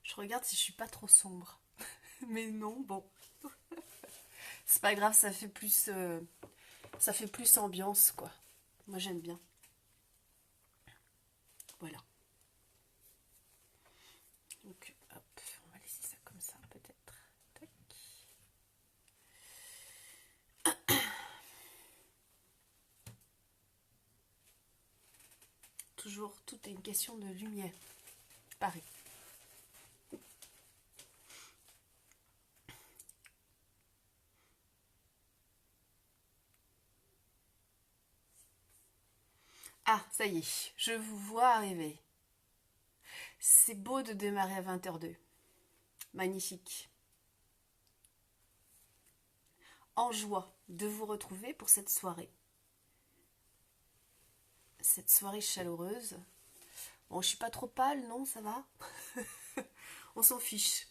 Je regarde si je suis pas trop sombre. Mais non, bon. C'est pas grave, ça fait plus ambiance, quoi. Moi, j'aime bien. Voilà. Donc, hop, on va laisser ça comme ça, peut-être. Tac. Toujours, tout est une question de lumière. Pareil. Ah, ça y est, je vous vois arriver. C'est beau de démarrer à 20h02. Magnifique. En joie de vous retrouver pour cette soirée. Cette soirée chaleureuse. Bon, je suis pas trop pâle, non, ça va. On s'en fiche.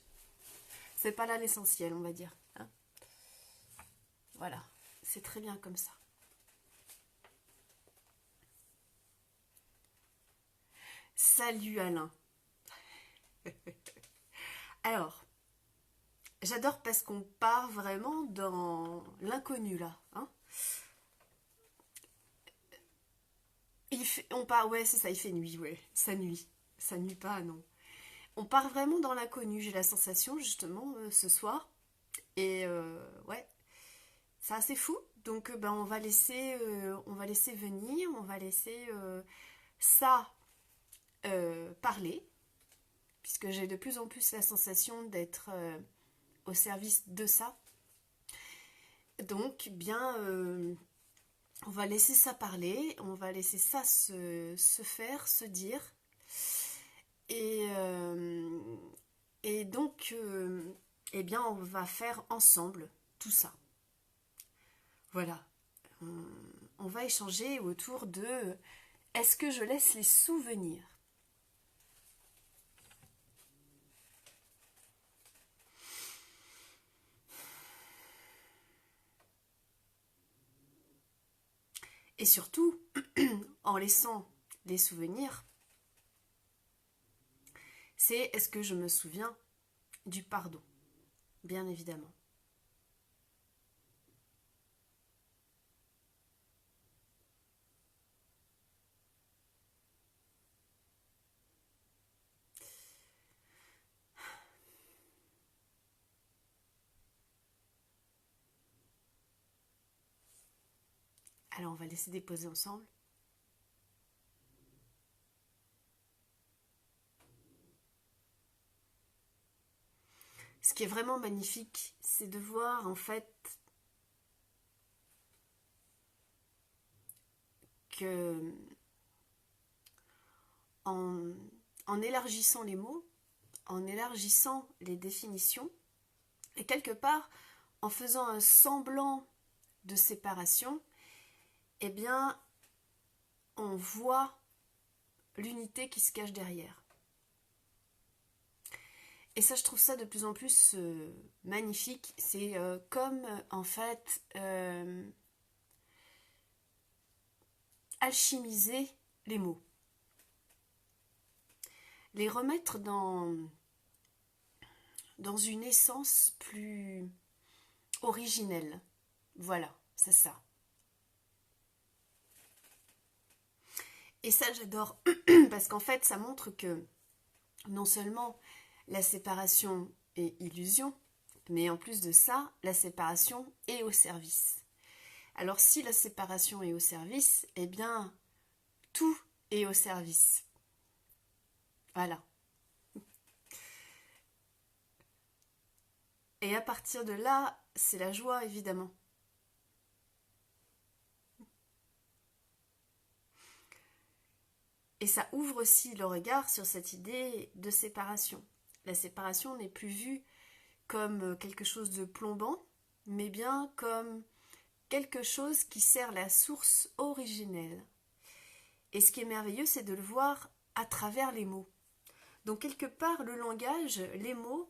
C'est pas là l'essentiel, on va dire. Hein, voilà, c'est très bien comme ça. Salut Alain. Alors, j'adore parce qu'on part vraiment dans l'inconnu là. Hein. On part, ouais, c'est ça, il fait nuit, ouais. Ça nuit. Ça nuit pas, non. On part vraiment dans l'inconnu, j'ai la sensation justement ce soir. Et ouais, c'est assez fou. Donc ben, on va laisser venir, on va laisser ça parler, puisque j'ai de plus en plus la sensation d'être au service de ça. Donc bien, on va laisser ça parler, on va laisser ça se faire, se dire. Et, euh, et donc, eh bien, on va faire ensemble tout ça. Voilà. On va échanger autour de est-ce que je laisse les souvenirs? Et surtout, en laissant les souvenirs, c'est est-ce que je me souviens du pardon? Bien évidemment. Alors, on va laisser déposer ensemble. Ce qui est vraiment magnifique, c'est de voir en fait que en, en élargissant les mots, en élargissant les définitions, et quelque part en faisant un semblant de séparation, eh bien, on voit l'unité qui se cache derrière. Et ça, je trouve ça de plus en plus magnifique. C'est comme, en fait, alchimiser les mots. Les remettre dans une essence plus originelle. Voilà, c'est ça. Et ça, j'adore, parce qu'en fait, ça montre que non seulement la séparation est illusion, mais en plus de ça, la séparation est au service. Alors si la séparation est au service, eh bien, tout est au service. Voilà. Et à partir de là, c'est la joie, évidemment. Et ça ouvre aussi le regard sur cette idée de séparation. La séparation n'est plus vue comme quelque chose de plombant, mais bien comme quelque chose qui sert la source originelle. Et ce qui est merveilleux, c'est de le voir à travers les mots. Donc quelque part, le langage, les mots,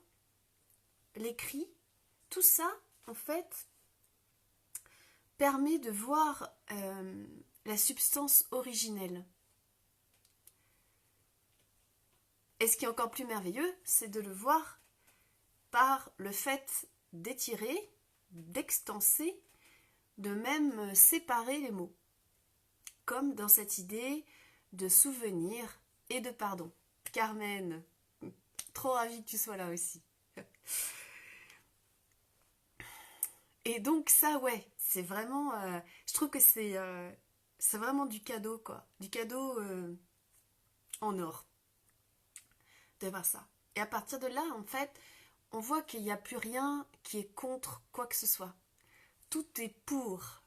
l'écrit, tout ça, en fait, permet de voir la substance originelle. Et ce qui est encore plus merveilleux, c'est de le voir par le fait d'étirer, d'extenser, de même séparer les mots, comme dans cette idée de souvenir et de pardon. Carmen, trop ravie que tu sois là aussi. Et donc ça, ouais, c'est vraiment, je trouve que c'est vraiment du cadeau, quoi. Du cadeau en or, de voir ça. Et à partir de là, en fait, on voit qu'il n'y a plus rien qui est contre quoi que ce soit. Tout est pour.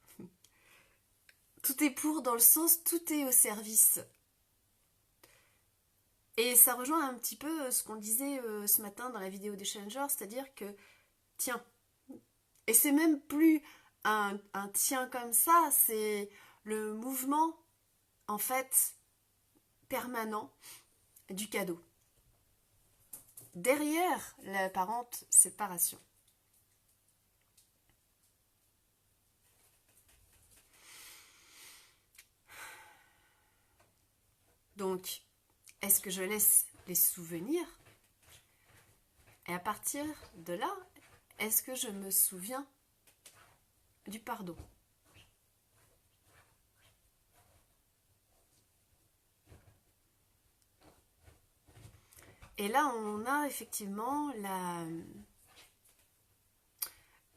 Tout est pour dans le sens, tout est au service. Et ça rejoint un petit peu ce qu'on disait ce matin dans la vidéo des Challengers, c'est-à-dire que, tiens, et c'est même plus un tiens comme ça, c'est le mouvement, en fait, permanent du cadeau. Derrière l'apparente séparation. Donc, est-ce que je laisse les souvenirs? Et à partir de là, est-ce que je me souviens du pardon? Et là, on a effectivement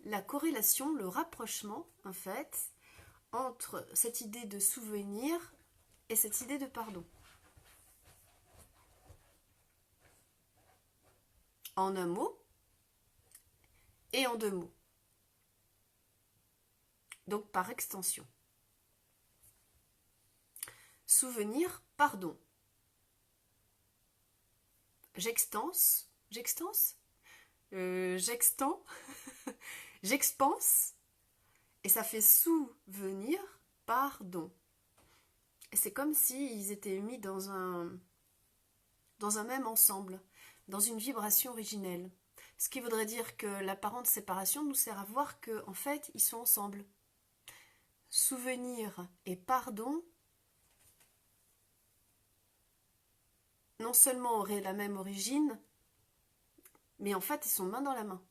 la corrélation, le rapprochement, en fait, entre cette idée de souvenir et cette idée de pardon. En un mot et en deux mots. Donc par extension. Souvenir, pardon. J'extends, j'extends, j'expanse, et ça fait souvenir, pardon. Et c'est comme s'ils étaient mis dans un même ensemble, dans une vibration originelle. Ce qui voudrait dire que l'apparente séparation nous sert à voir qu'en fait, ils sont ensemble. Souvenir et pardon non seulement auraient la même origine, mais en fait, ils sont main dans la main.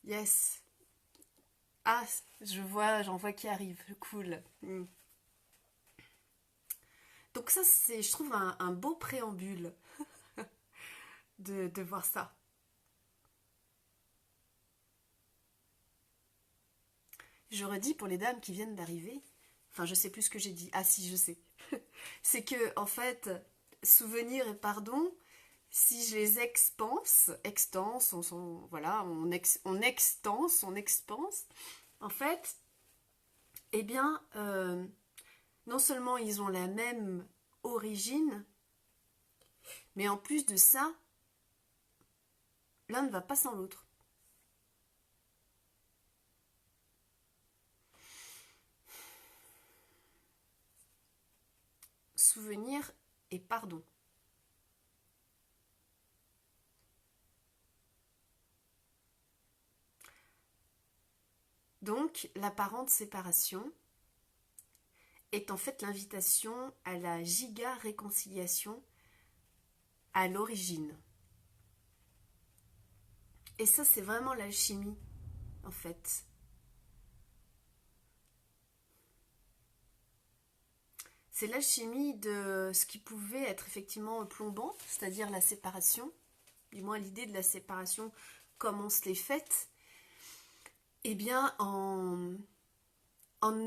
Yes. Ah, j'en vois qui arrive. Cool. Donc ça, c'est, je trouve, un beau préambule de voir ça. Je redis pour les dames qui viennent d'arriver, enfin je sais plus ce que j'ai dit, ah si je sais, c'est que en fait, souvenir et pardon, si je les extense, voilà, on extense, on expanse, en fait, eh bien, non seulement ils ont la même origine, mais en plus de ça, l'un ne va pas sans l'autre. Souvenir et pardon. Donc, l'apparente séparation est en fait l'invitation à la giga réconciliation à l'origine. Et ça, c'est vraiment l'alchimie, en fait. C'est l'alchimie de ce qui pouvait être effectivement plombant, c'est-à-dire la séparation, du moins l'idée de la séparation comme on se l'est faite, eh bien en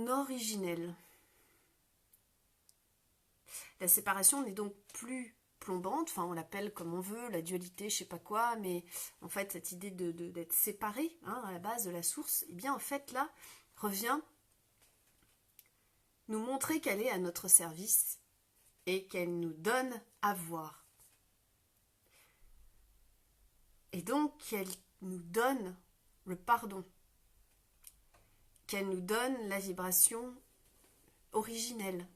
originel. La séparation n'est donc plus plombante, enfin on l'appelle comme on veut, la dualité, je sais pas quoi, mais en fait cette idée d'être séparé à la base de la source, eh bien en fait là revient nous montrer qu'elle est à notre service et qu'elle nous donne à voir. Et donc qu'elle nous donne le pardon, qu'elle nous donne la vibration originelle.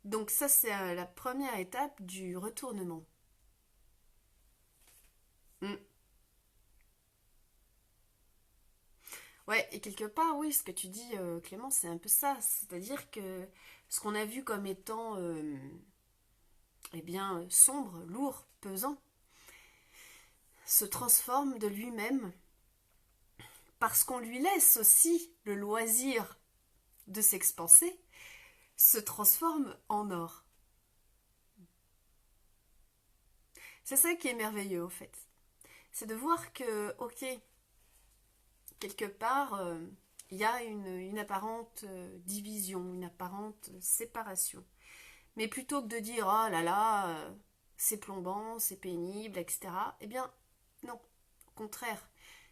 Donc ça, c'est la première étape du retournement. Ouais, et quelque part, oui, ce que tu dis, Clément, c'est un peu ça. C'est-à-dire que ce qu'on a vu comme étant, eh bien, sombre, lourd, pesant, se transforme de lui-même parce qu'on lui laisse aussi le loisir de s'expanser, se transforme en or. C'est ça qui est merveilleux, en fait. C'est de voir que, ok, quelque part, il y a une apparente division, une apparente séparation. Mais plutôt que de dire oh là là, c'est plombant, c'est pénible, etc., eh bien, non, au contraire.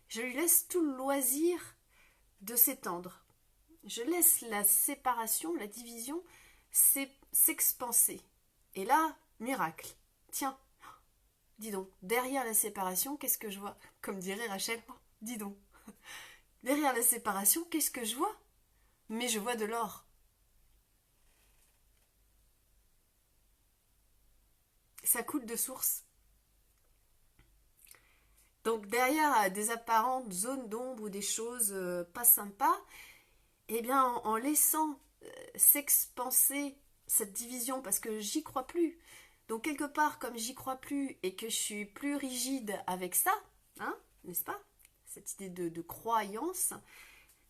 Je lui laisse tout le loisir de s'étendre. Je laisse la séparation, la division s'expanser. Et là, miracle. Tiens, dis donc, derrière la séparation, qu'est-ce que je vois? Comme dirait Rachel, oh, dis donc. Derrière la séparation, qu'est-ce que je vois? Mais je vois de l'or. Ça coule de source. Donc derrière des apparentes zones d'ombre ou des choses pas sympas, eh bien en laissant s'expanser cette division parce que j'y crois plus. Donc quelque part comme j'y crois plus et que je suis plus rigide avec ça, hein, n'est-ce pas? Cette idée de croyance,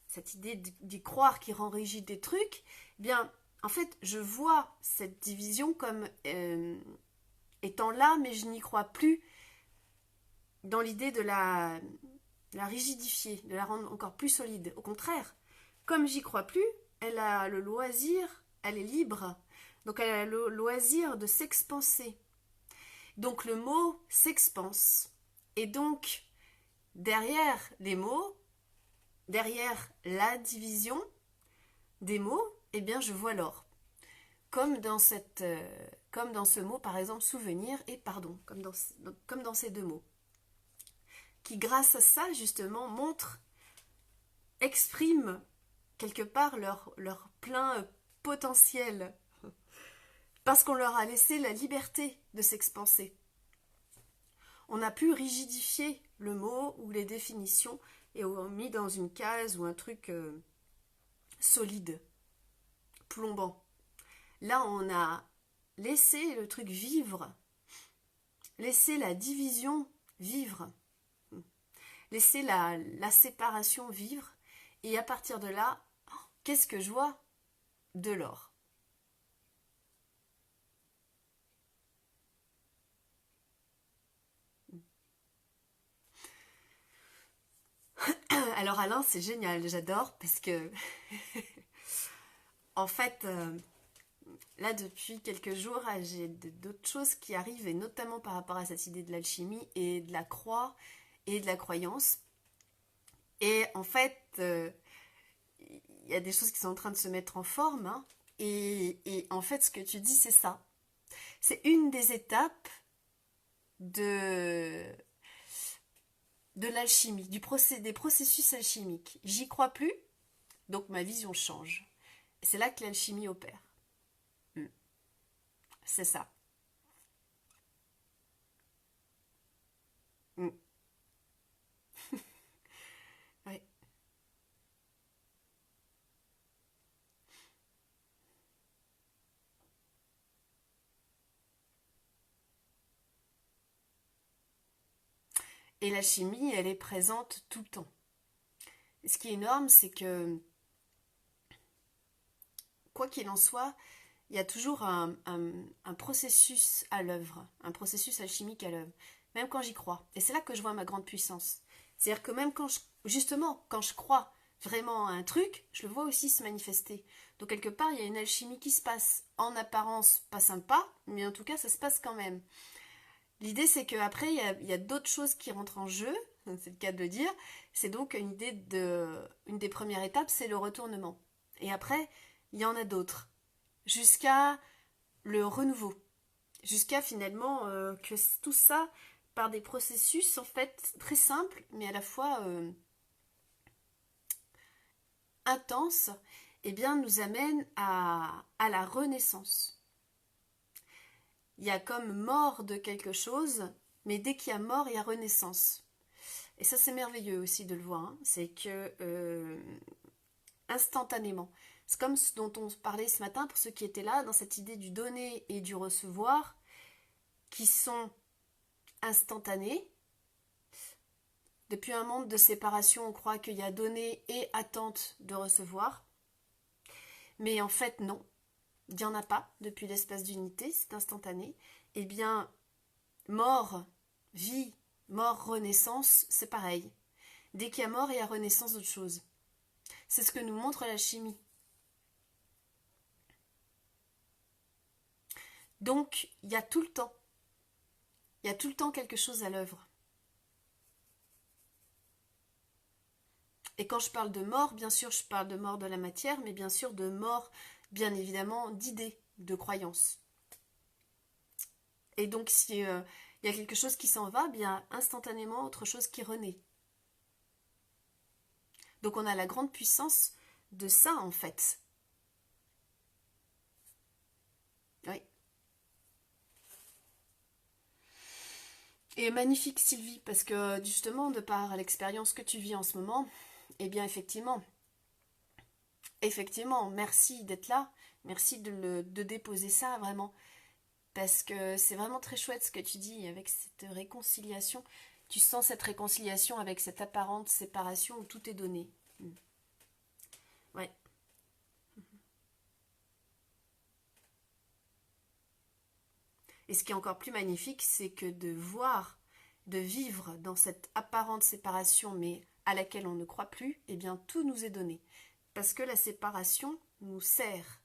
cette idée d'y croire qui rend rigide des trucs, eh bien en fait je vois cette division comme étant là mais je n'y crois plus dans l'idée de la rigidifier, de la rendre encore plus solide. Au contraire, comme j'y crois plus, elle a le loisir, elle est libre, donc elle a le loisir de s'expanser. Donc le mot s'expanse. Et donc, derrière les mots, derrière la division des mots, eh bien je vois l'or. Comme dans, comme dans ce mot, par exemple, souvenir et pardon, comme dans ces deux mots. Qui, grâce à ça, justement, montrent, expriment quelque part leur plein potentiel. Parce qu'on leur a laissé la liberté de s'expanser. On a pu rigidifier le mot ou les définitions et on mis dans une case ou un truc solide, plombant. Là, on a laissé le truc vivre, laissé la division vivre, laissé la séparation vivre, et à partir de là, qu'est-ce que je vois? De l'or. Alors Alain, c'est génial, j'adore parce que en fait, là depuis quelques jours, j'ai d'autres choses qui arrivent et notamment par rapport à cette idée de l'alchimie et de la croix et de la croyance. Et en fait, il y a des choses qui sont en train de se mettre en forme, hein, et en fait, ce que tu dis, c'est ça. C'est une des étapes de, de l'alchimie, des processus alchimiques. J'y crois plus, donc ma vision change. Et c'est là que l'alchimie opère. Mm. C'est ça. Mm. Ouais. Et l'alchimie, elle est présente tout le temps. Et ce qui est énorme, c'est que, quoi qu'il en soit, il y a toujours un processus à l'œuvre, un processus alchimique à l'œuvre, même quand j'y crois. Et c'est là que je vois ma grande puissance. C'est-à-dire que même quand justement, quand je crois vraiment à un truc, je le vois aussi se manifester. Donc quelque part, il y a une alchimie qui se passe, en apparence pas sympa, mais en tout cas, ça se passe quand même. L'idée, c'est qu'après, il y a d'autres choses qui rentrent en jeu, c'est le cas de le dire. C'est donc une des premières étapes, c'est le retournement. Et après, il y en a d'autres jusqu'à le renouveau, jusqu'à finalement que tout ça, par des processus en fait très simples, mais à la fois intenses, eh bien, nous amène à la renaissance. Il y a comme mort de quelque chose, mais dès qu'il y a mort, il y a renaissance. Et ça, c'est merveilleux aussi de le voir, hein. C'est que instantanément, c'est comme ce dont on parlait ce matin pour ceux qui étaient là, dans cette idée du donner et du recevoir, qui sont instantanés. Depuis un monde de séparation, on croit qu'il y a donner et attente de recevoir. Mais en fait, non. Il n'y en a pas depuis l'espace d'unité, c'est instantané. Eh bien, mort, vie, mort, renaissance, c'est pareil. Dès qu'il y a mort, il y a renaissance d'autre chose. C'est ce que nous montre la chimie. Donc, il y a tout le temps. Il y a tout le temps quelque chose à l'œuvre. Et quand je parle de mort, bien sûr, je parle de mort de la matière, mais bien sûr de mort, bien évidemment, d'idées, de croyances. Et donc, si il y a quelque chose qui s'en va, bien instantanément, autre chose qui renaît. Donc, on a la grande puissance de ça, en fait. Oui. Et magnifique, Sylvie, parce que justement, de par l'expérience que tu vis en ce moment, eh bien, effectivement, merci d'être là. Merci de déposer ça, vraiment. Parce que c'est vraiment très chouette ce que tu dis avec cette réconciliation. Tu sens cette réconciliation avec cette apparente séparation où tout est donné. Ouais. Et ce qui est encore plus magnifique, c'est que de voir, de vivre dans cette apparente séparation, mais à laquelle on ne croit plus, eh bien tout nous est donné. Parce que la séparation nous sert.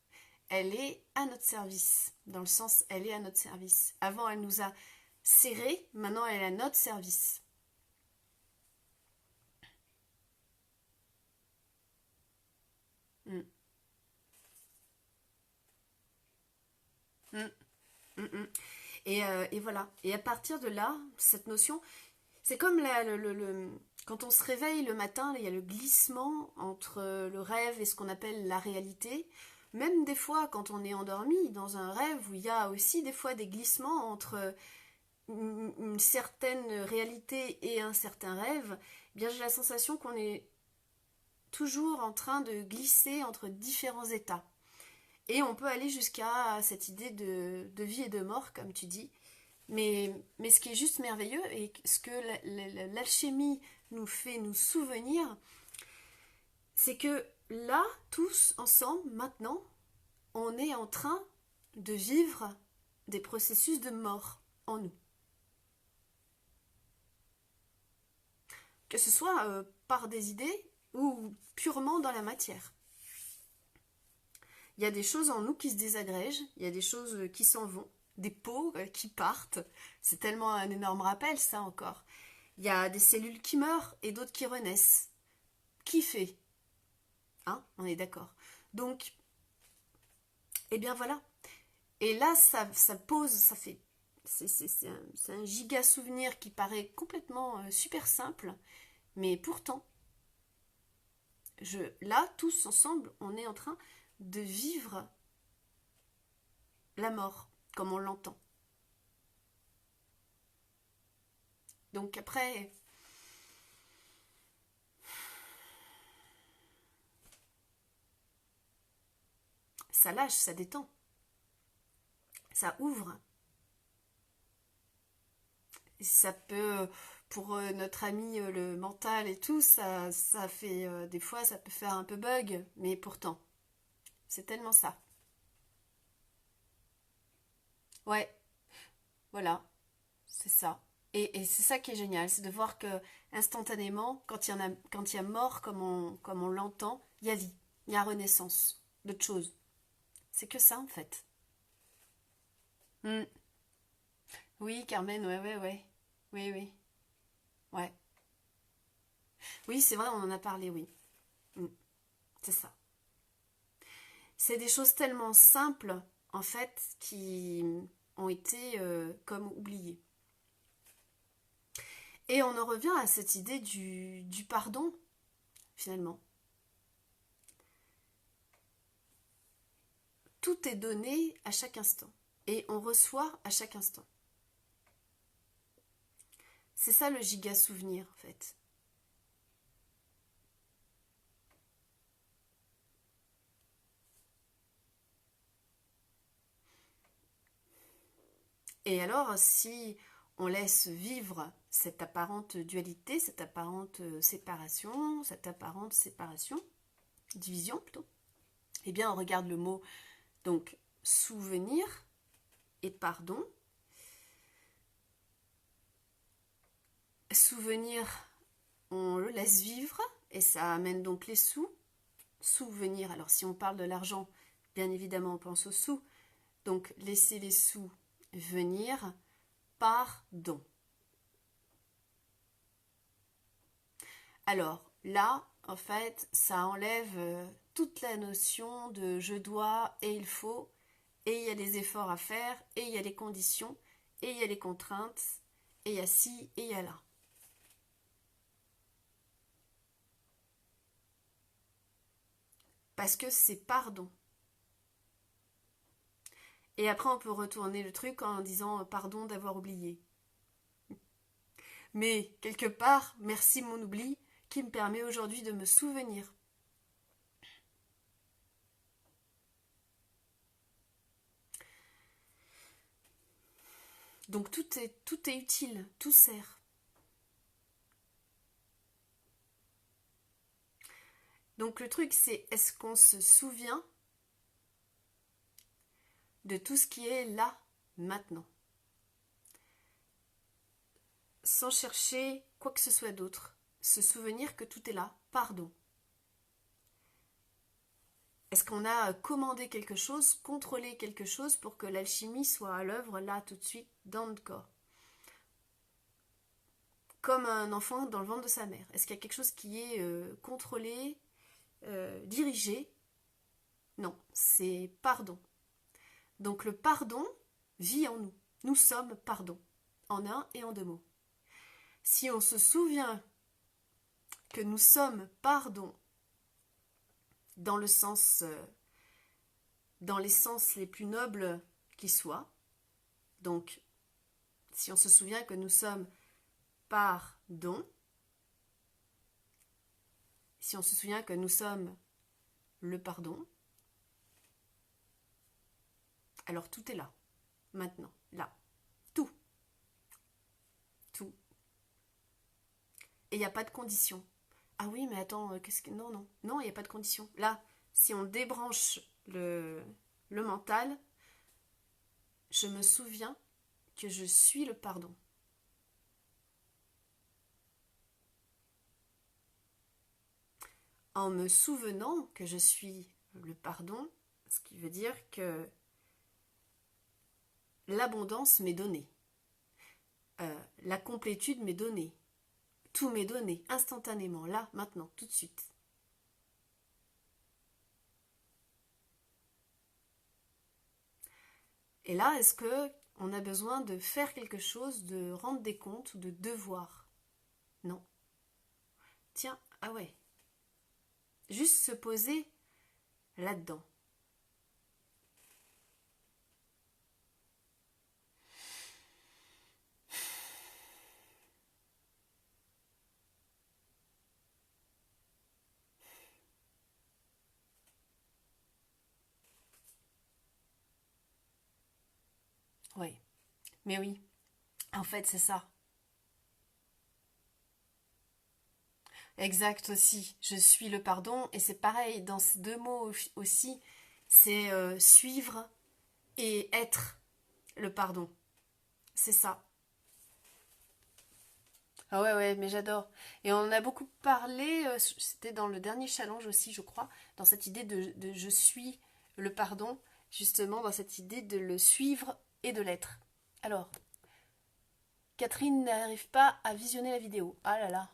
Elle est à notre service. Dans le sens, elle est à notre service. Avant, elle nous a serrés, maintenant, elle est à notre service. Mm. Mm. Mm, mm. Et voilà. Et à partir de là, cette notion, c'est comme quand on se réveille le matin, il y a le glissement entre le rêve et ce qu'on appelle la réalité. Même des fois, quand on est endormi dans un rêve, où il y a aussi des fois des glissements entre une certaine réalité et un certain rêve, eh bien j'ai la sensation qu'on est toujours en train de glisser entre différents états. Et on peut aller jusqu'à cette idée de vie et de mort, comme tu dis. Mais ce qui est juste merveilleux et ce que l'alchimie nous fait nous souvenir, c'est que là, tous ensemble, maintenant, on est en train de vivre des processus de mort en nous. Que ce soit par des idées ou purement dans la matière. Il y a des choses en nous qui se désagrègent, il y a des choses qui s'en vont, des peaux qui partent. C'est tellement un énorme rappel, ça encore. Il y a des cellules qui meurent et d'autres qui renaissent. Qui fait? Hein? On est d'accord. Donc, eh bien voilà. Et là, ça pose, ça fait... C'est un giga souvenir qui paraît complètement super simple, mais pourtant, là, tous ensemble, on est en train de vivre la mort, comme on l'entend. Donc après, ça lâche, ça détend, ça ouvre. Et ça peut, pour notre ami le mental et tout, ça fait, des fois, ça peut faire un peu bug, mais pourtant, c'est tellement ça. Ouais, voilà, c'est ça. Et c'est ça qui est génial, c'est de voir que instantanément, quand il y a mort comme on l'entend, il y a vie, il y a renaissance, d'autres choses. C'est que ça en fait. Hmm. Oui, Carmen, ouais, ouais, ouais. Oui, oui, ouais. Oui, c'est vrai, on en a parlé, oui. Hmm. C'est ça. C'est des choses tellement simples, en fait, qui ont été comme oubliées. Et on en revient à cette idée du pardon, finalement. Tout est donné à chaque instant. Et on reçoit à chaque instant. C'est ça le giga souvenir, en fait. Et alors, si on laisse vivre cette apparente dualité, cette apparente séparation, division plutôt, eh bien on regarde le mot, donc souvenir et pardon. Souvenir, on le laisse vivre et ça amène donc les sous. Souvenir, alors si on parle de l'argent, bien évidemment on pense aux sous, donc laisser les sous venir, pardon. Alors là, en fait, ça enlève toute la notion de je dois et il faut, et il y a des efforts à faire, et il y a des conditions, et il y a des contraintes, et il y a ci, et il y a là. Parce que c'est pardon. Et après, on peut retourner le truc en disant pardon d'avoir oublié. Mais quelque part, merci mon oubli qui me permet aujourd'hui de me souvenir. Donc tout est utile, tout sert. Donc le truc c'est, est-ce qu'on se souvient de tout ce qui est là, maintenant, sans chercher quoi que ce soit d'autre, se souvenir que tout est là, pardon. Est-ce qu'on a commandé quelque chose, contrôlé quelque chose pour que l'alchimie soit à l'œuvre là tout de suite dans notre corps? Comme un enfant dans le ventre de sa mère. Est-ce qu'il y a quelque chose qui est contrôlé, dirigé? Non, c'est pardon. Donc le pardon vit en nous. Nous sommes pardon, en un et en deux mots. Si on se souvient que nous sommes pardon dans le sens, dans les sens les plus nobles qui soient, donc si on se souvient que nous sommes pardon, si on se souvient que nous sommes le pardon, alors tout est là, maintenant, là, tout, tout. Et il n'y a pas de condition. Ah oui, mais attends, qu'est-ce que... Non, non, non, il n'y a pas de condition. Là, si on débranche le mental, je me souviens que je suis le pardon. En me souvenant que je suis le pardon, ce qui veut dire que l'abondance m'est donnée, la complétude m'est donnée, tout m'est donné instantanément, là, maintenant, tout de suite. Et là, est-ce que on a besoin de faire quelque chose, de rendre des comptes ou de devoir? Non. Tiens, ah ouais. Juste se poser là-dedans. Oui. Mais oui, en fait, c'est ça. Exact aussi. Je suis le pardon et c'est pareil dans ces deux mots aussi. C'est suivre et être le pardon. C'est ça. Ah ouais, ouais, mais j'adore. Et on en a beaucoup parlé, c'était dans le dernier challenge aussi, je crois, dans cette idée de je suis le pardon, justement dans cette idée de le suivre et de l'être. Alors, Catherine n'arrive pas à visionner la vidéo. Ah là là.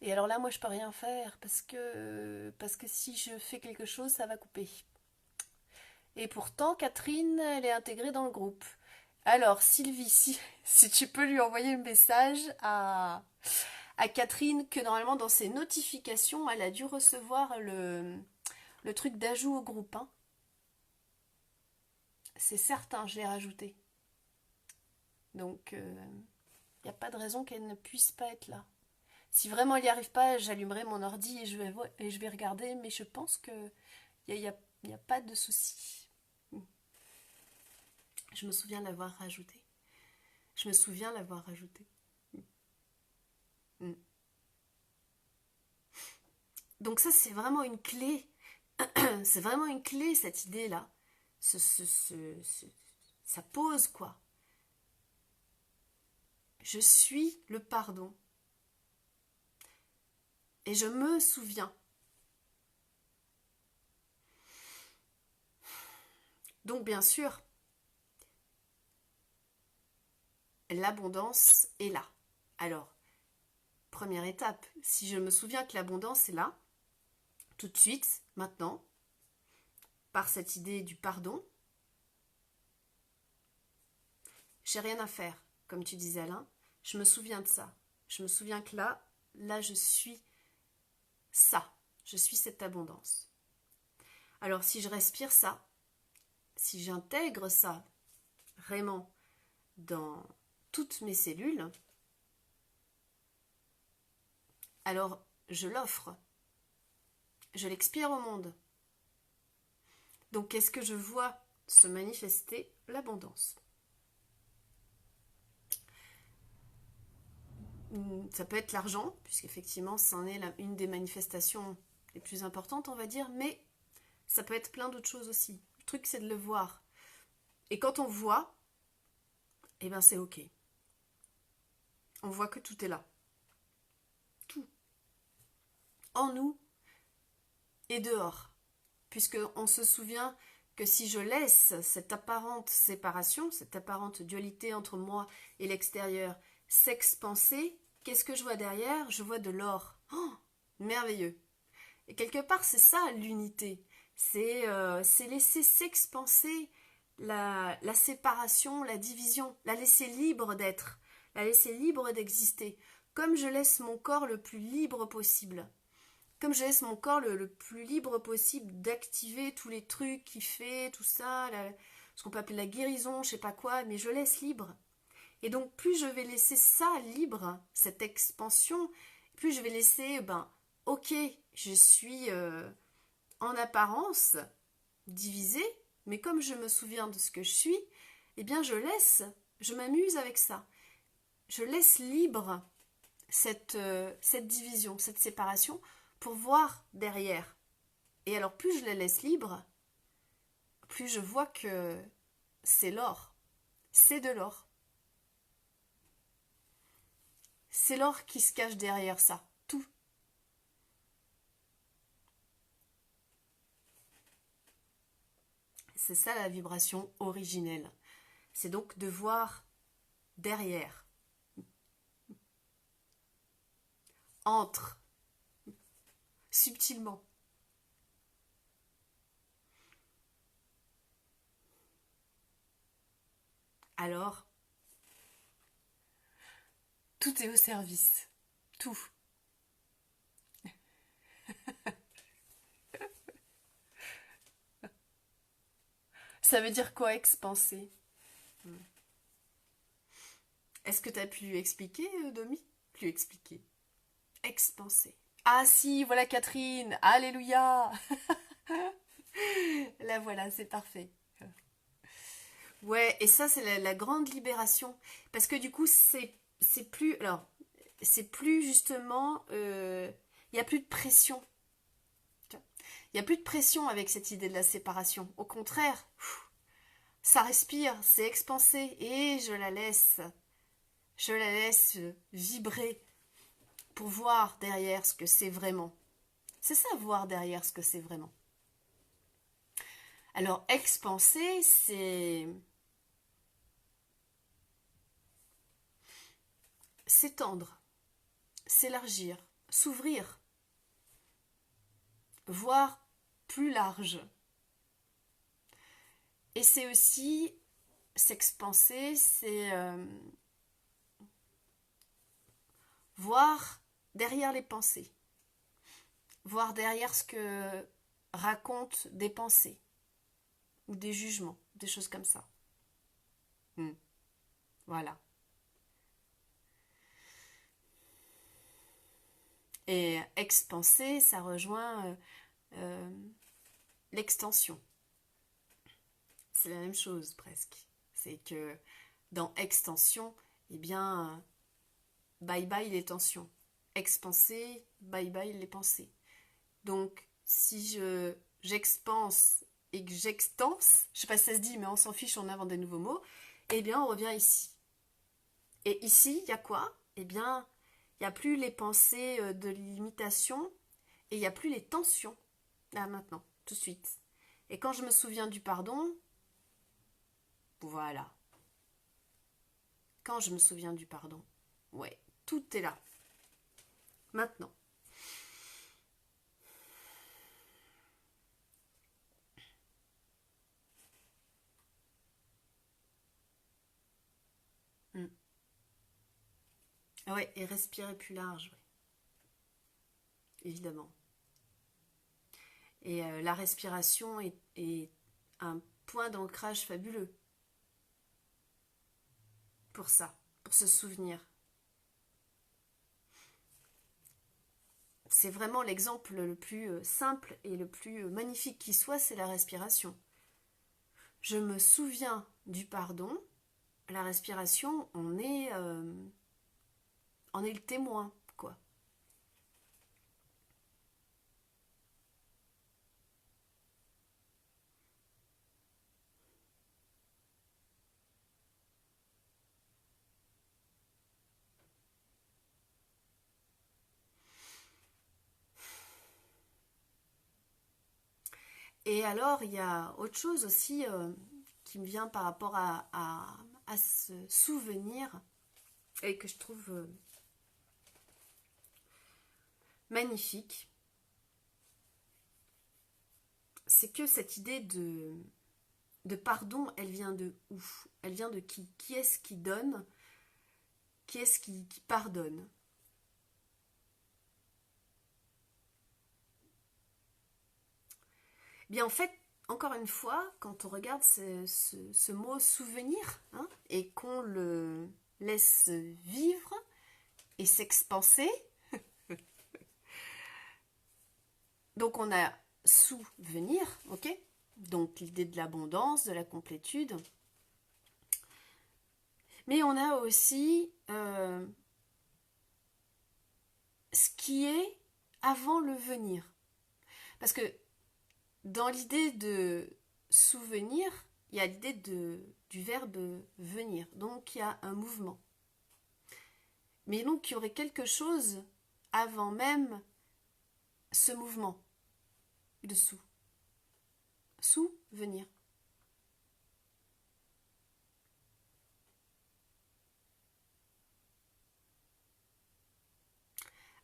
Et alors là, moi, je peux rien faire parce que si je fais quelque chose, ça va couper. Et pourtant, Catherine, elle est intégrée dans le groupe. Alors, Sylvie, si tu peux lui envoyer le message à Catherine, que normalement, dans ses notifications, elle a dû recevoir le truc d'ajout au groupe. Hein. C'est certain, je l'ai rajouté. Donc, il n'y a pas de raison qu'elle ne puisse pas être là. Si vraiment il n'y arrive pas, j'allumerai mon ordi et je vais regarder, mais je pense qu'il n'y a, y a pas de souci. Je me souviens de l'avoir rajouté. Je me souviens l'avoir rajouté. Mm. Donc ça, c'est vraiment une clé. C'est vraiment une clé, cette idée-là. Ça pose quoi. Je suis le pardon. Et je me souviens. Donc bien sûr, l'abondance est là. Alors, première étape, si je me souviens que l'abondance est là, tout de suite, maintenant, par cette idée du pardon, j'ai rien à faire, comme tu disais Alain, je me souviens de ça. Je me souviens que là je suis ça, je suis cette abondance. Alors si je respire ça, si j'intègre ça vraiment dans toutes mes cellules, alors je l'offre, je l'expire au monde. Donc qu'est-ce que je vois se manifester? L'abondance. Ça peut être l'argent, puisqu'effectivement c'en est une des manifestations les plus importantes, on va dire, mais ça peut être plein d'autres choses aussi. Le truc, c'est de le voir. Et quand on voit, eh ben c'est ok. On voit que tout est là. Tout. En nous et dehors. Puisqu'on se souvient que si je laisse cette apparente séparation, cette apparente dualité entre moi et l'extérieur s'expanser, qu'est-ce que je vois derrière? Je vois de l'or. Oh, merveilleux. Et quelque part, c'est ça l'unité. C'est laisser s'expanser la séparation, la division, la laisser libre d'être, la laisser libre d'exister, comme je laisse mon corps le plus libre possible. Comme je laisse mon corps le plus libre possible d'activer tous les trucs qu'il fait, tout ça, ce qu'on peut appeler la guérison, je sais pas quoi, mais je laisse libre. Et donc plus je vais laisser ça libre, cette expansion, plus je vais laisser, ok, je suis en apparence divisée, mais comme je me souviens de ce que je suis, eh bien je m'amuse avec ça. Je laisse libre cette division, cette séparation, pour voir derrière. Et alors plus je la laisse libre, plus je vois que c'est l'or. C'est de l'or. C'est l'or qui se cache derrière ça. Tout. C'est ça la vibration originelle. C'est donc de voir derrière. Entre. Subtilement. Alors, tout est au service. Tout. Ça veut dire quoi, expanser? Est-ce que tu as pu expliquer, Domi? Plus expliquer. Expanser. Ah si, voilà Catherine. Alléluia. Là voilà, c'est parfait. Ouais, et ça c'est la grande libération. Parce que du coup, c'est plus... Alors, c'est plus justement... Il n'y a plus de pression. Il n'y a plus de pression avec cette idée de la séparation. Au contraire, ça respire, c'est expansé. Et je la laisse. Je la laisse vibrer pour voir derrière ce que c'est vraiment. C'est ça, voir derrière ce que c'est vraiment. Alors, expanser, c'est s'étendre, s'élargir, s'ouvrir, voir plus large. Et c'est aussi s'expanser, c'est voir derrière les pensées, voir derrière ce que racontent des pensées ou des jugements, des choses comme ça. Voilà. Et expanser, ça rejoint l'extension. C'est la même chose presque. C'est que dans extension, eh bien, bye bye les tensions. Expanser, bye bye les pensées. Donc, si j'expanse et que j'extense, je sais pas si ça se dit, mais on s'en fiche, on invente des nouveaux mots, eh bien, on revient ici. Et ici, il y a quoi? Eh bien, il n'y a plus les pensées de limitation et il n'y a plus les tensions. Là, maintenant, tout de suite. Et quand je me souviens du pardon, voilà. Quand je me souviens du pardon, ouais, tout est là. Maintenant. Mm. Ouais, et respirer plus large, ouais, évidemment. Et la respiration est un point d'ancrage fabuleux pour ça, pour se souvenir. C'est vraiment l'exemple le plus simple et le plus magnifique qui soit, c'est la respiration. Je me souviens du pardon, la respiration, on est le témoin, quoi. Et alors, il y a autre chose aussi qui me vient par rapport à ce souvenir et que je trouve magnifique. C'est que cette idée de pardon, elle vient de où? Elle vient de qui? Qui est-ce qui donne? Qui est-ce qui pardonne? Bien, en fait, encore une fois, quand on regarde ce mot souvenir, hein, et qu'on le laisse vivre et s'expanser, donc on a souvenir, ok? Donc l'idée de l'abondance, de la complétude. Mais on a aussi ce qui est avant le venir. Parce que dans l'idée de souvenir, il y a l'idée du verbe venir. Donc il y a un mouvement. Mais donc il y aurait quelque chose avant même ce mouvement dessous. Souvenir.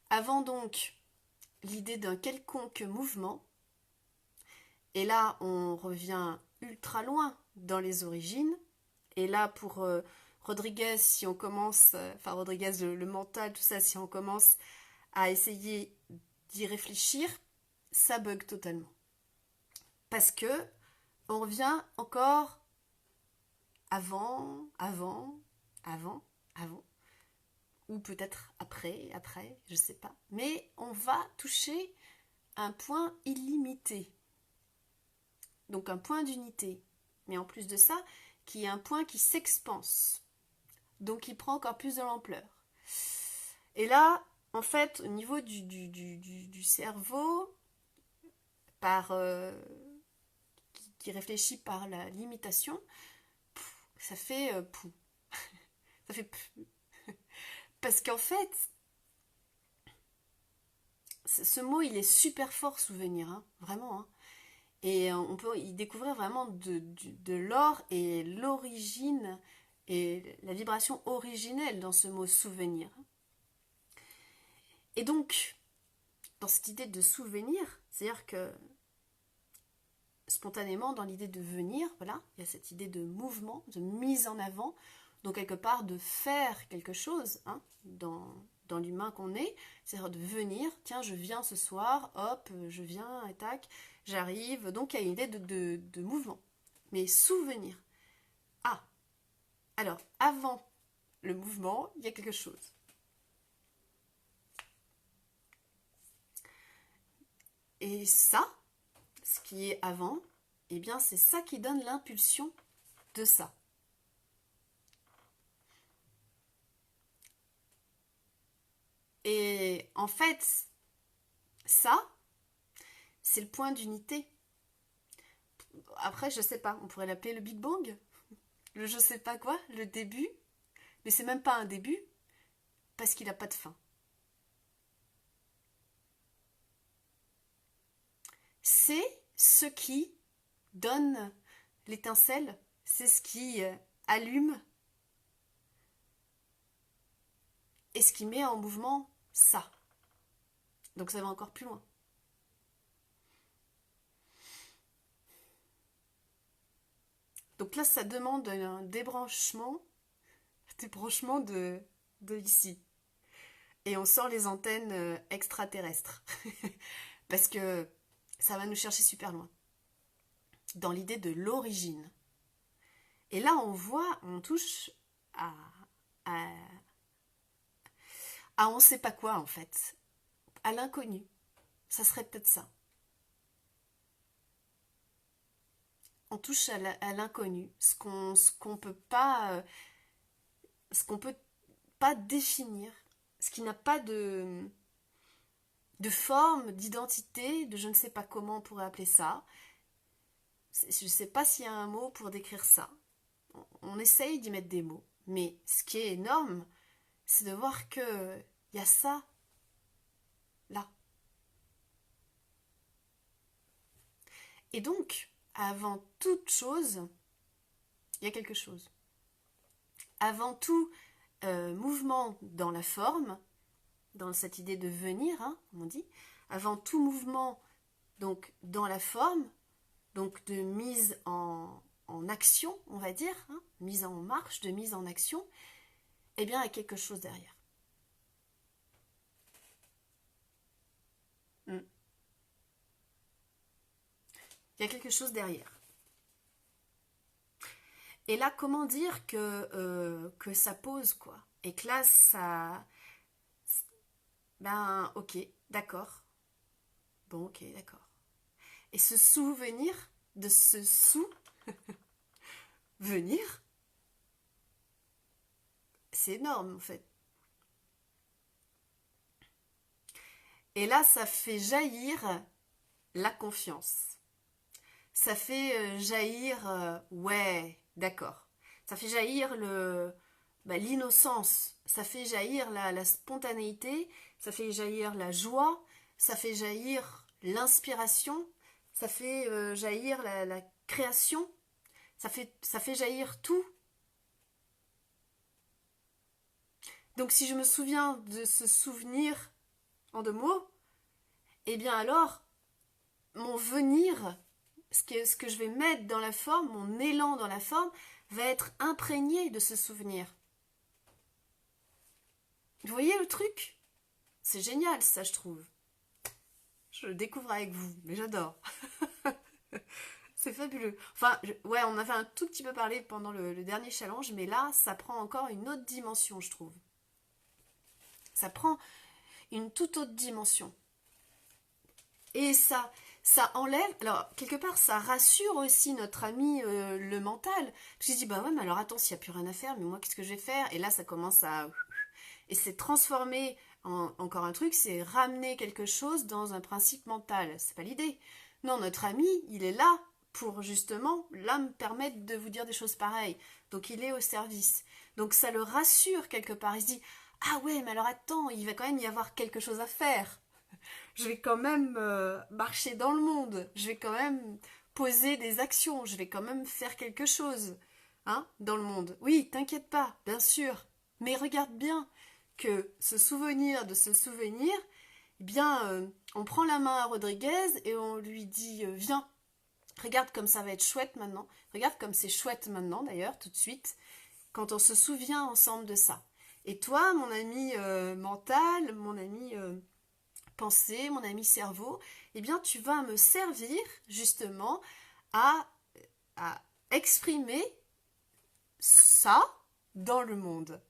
Avant donc l'idée d'un quelconque mouvement, et là on revient ultra loin dans les origines, et là pour Rodriguez, si on commence, enfin Rodriguez, le mental, tout ça, si on commence à essayer d'y réfléchir, ça bug totalement. Parce que on revient encore avant, ou peut-être après, je sais pas. Mais on va toucher un point illimité. Donc un point d'unité. Mais en plus de ça, qui est un point qui s'expanse. Donc il prend encore plus de l'ampleur. Et là, en fait, au niveau du cerveau, par, qui réfléchit par la limitation, ça fait pou. Ça fait pou. Parce qu'en fait, ce mot, il est super fort, souvenir, hein, vraiment. Hein. Et on peut y découvrir vraiment de l'or et l'origine et la vibration originelle dans ce mot souvenir. Et donc, dans cette idée de souvenir, c'est-à-dire que spontanément, dans l'idée de venir, voilà, il y a cette idée de mouvement, de mise en avant, donc quelque part de faire quelque chose hein, dans l'humain qu'on est, c'est-à-dire de venir, tiens, je viens ce soir, hop, je viens, et tac, j'arrive, donc il y a une idée de mouvement. Mais souvenir. Ah, alors, avant le mouvement, il y a quelque chose. Et ça, ce qui est avant, eh bien c'est ça qui donne l'impulsion de ça. Et en fait, ça, c'est le point d'unité. Après, je sais pas, on pourrait l'appeler le Big Bang, le je sais pas quoi, le début, mais c'est même pas un début, parce qu'il n'a pas de fin. C'est ce qui donne l'étincelle, c'est ce qui allume et ce qui met en mouvement ça. Donc ça va encore plus loin. Donc là, ça demande un débranchement de ici. Et on sort les antennes extraterrestres. Parce que ça va nous chercher super loin. Dans l'idée de l'origine. Et là, on touche à, à, à on sait pas quoi en fait. À l'inconnu. Ça serait peut-être ça. On touche à l'inconnu. Ce qu'on peut pas, ce qu'on peut pas définir. Ce qui n'a pas de forme, d'identité, de je ne sais pas comment on pourrait appeler ça. Je ne sais pas s'il y a un mot pour décrire ça. On essaye d'y mettre des mots. Mais ce qui est énorme, c'est de voir qu'il y a ça là. Et donc, avant toute chose, il y a quelque chose. Avant tout mouvement dans la forme, dans cette idée de venir, hein, comme on dit, avant tout mouvement donc dans la forme, donc de mise en action, on va dire, hein, mise en marche, de mise en action, eh bien, il y a quelque chose derrière. Il y a quelque chose derrière. Et là, comment dire que ça pose, quoi. Et que là, ça... Ben, ok, d'accord. Bon, ok, d'accord. Et ce souvenir de ce sous-venir, c'est énorme, en fait. Et là, ça fait jaillir la confiance. Ça fait jaillir, ouais, d'accord. Ça fait jaillir l'innocence. Ça fait jaillir la spontanéité. Ça fait jaillir la joie. Ça fait jaillir l'inspiration. Ça fait jaillir la création. Ça fait jaillir tout. Donc si je me souviens de ce souvenir en 2 mots, eh bien alors, mon venir, ce que je vais mettre dans la forme, mon élan dans la forme, va être imprégné de ce souvenir. Vous voyez le truc? C'est génial ça, je trouve. Je le découvre avec vous, mais j'adore. C'est fabuleux. Enfin, ouais, on avait un tout petit peu parlé pendant le dernier challenge, mais là, ça prend encore une autre dimension, je trouve. Ça prend une toute autre dimension. Et ça enlève, alors quelque part ça rassure aussi notre ami le mental. Parce qu'il se dit bah ouais mais alors attends s'il n'y a plus rien à faire, mais moi qu'est-ce que je vais faire? Et là ça commence à... Et c'est transformer en encore un truc, c'est ramener quelque chose dans un principe mental. C'est pas l'idée. Non, notre ami, il est là pour justement, là me permettre de vous dire des choses pareilles. Donc il est au service. Donc ça le rassure quelque part. Il se dit ah ouais mais alors attends, il va quand même y avoir quelque chose à faire. Je vais quand même marcher dans le monde, je vais quand même poser des actions, je vais quand même faire quelque chose, hein, dans le monde. Oui, t'inquiète pas, bien sûr, mais regarde bien que ce souvenir de ce souvenir, eh bien, on prend la main à Rodriguez et on lui dit viens, regarde comme ça va être chouette maintenant, regarde comme c'est chouette maintenant d'ailleurs, tout de suite, quand on se souvient ensemble de ça. Et toi, mon ami mental, mon ami pensée, mon ami cerveau, eh bien tu vas me servir justement à, à exprimer ça dans le monde,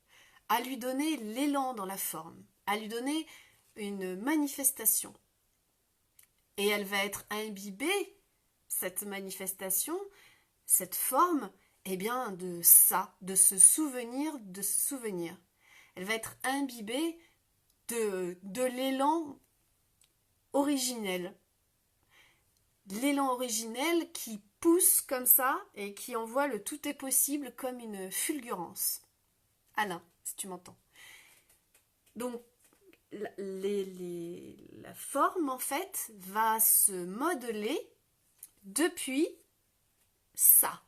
à lui donner l'élan dans la forme, à lui donner une manifestation. Et elle va être imbibée, cette manifestation, cette forme, eh bien de ça, de ce souvenir, de ce souvenir. Elle va être imbibée de l'élan originel. L'élan originel qui pousse comme ça et qui envoie le tout est possible comme une fulgurance. Alain, si tu m'entends. Donc, la forme, en fait, va se modeler depuis ça.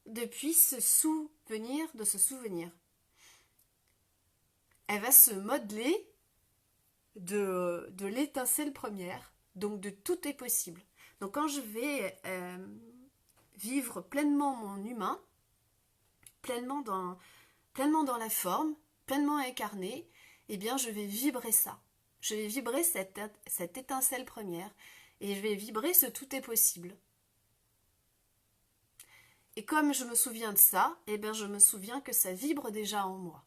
Depuis ce souvenir de ce souvenir. Elle va se modeler de l'étincelle première, donc de tout est possible. Donc quand je vais vivre pleinement mon humain, pleinement dans la forme, pleinement incarné, eh bien je vais vibrer ça. Je vais vibrer cette étincelle première et je vais vibrer ce tout est possible. Et comme je me souviens de ça, eh bien je me souviens que ça vibre déjà en moi.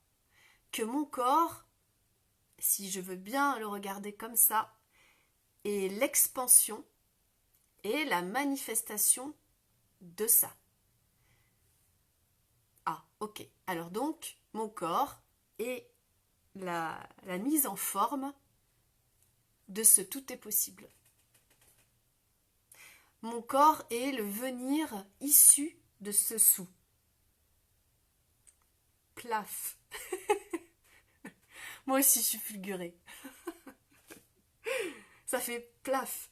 Que mon corps, si je veux bien le regarder comme ça, est l'expansion et la manifestation de ça. Ah, ok. Alors donc, mon corps est la mise en forme de ce tout est possible. Mon corps est le venir issu de ce sou. Plaf. Moi aussi, je suis fulgurée. Ça fait plaf.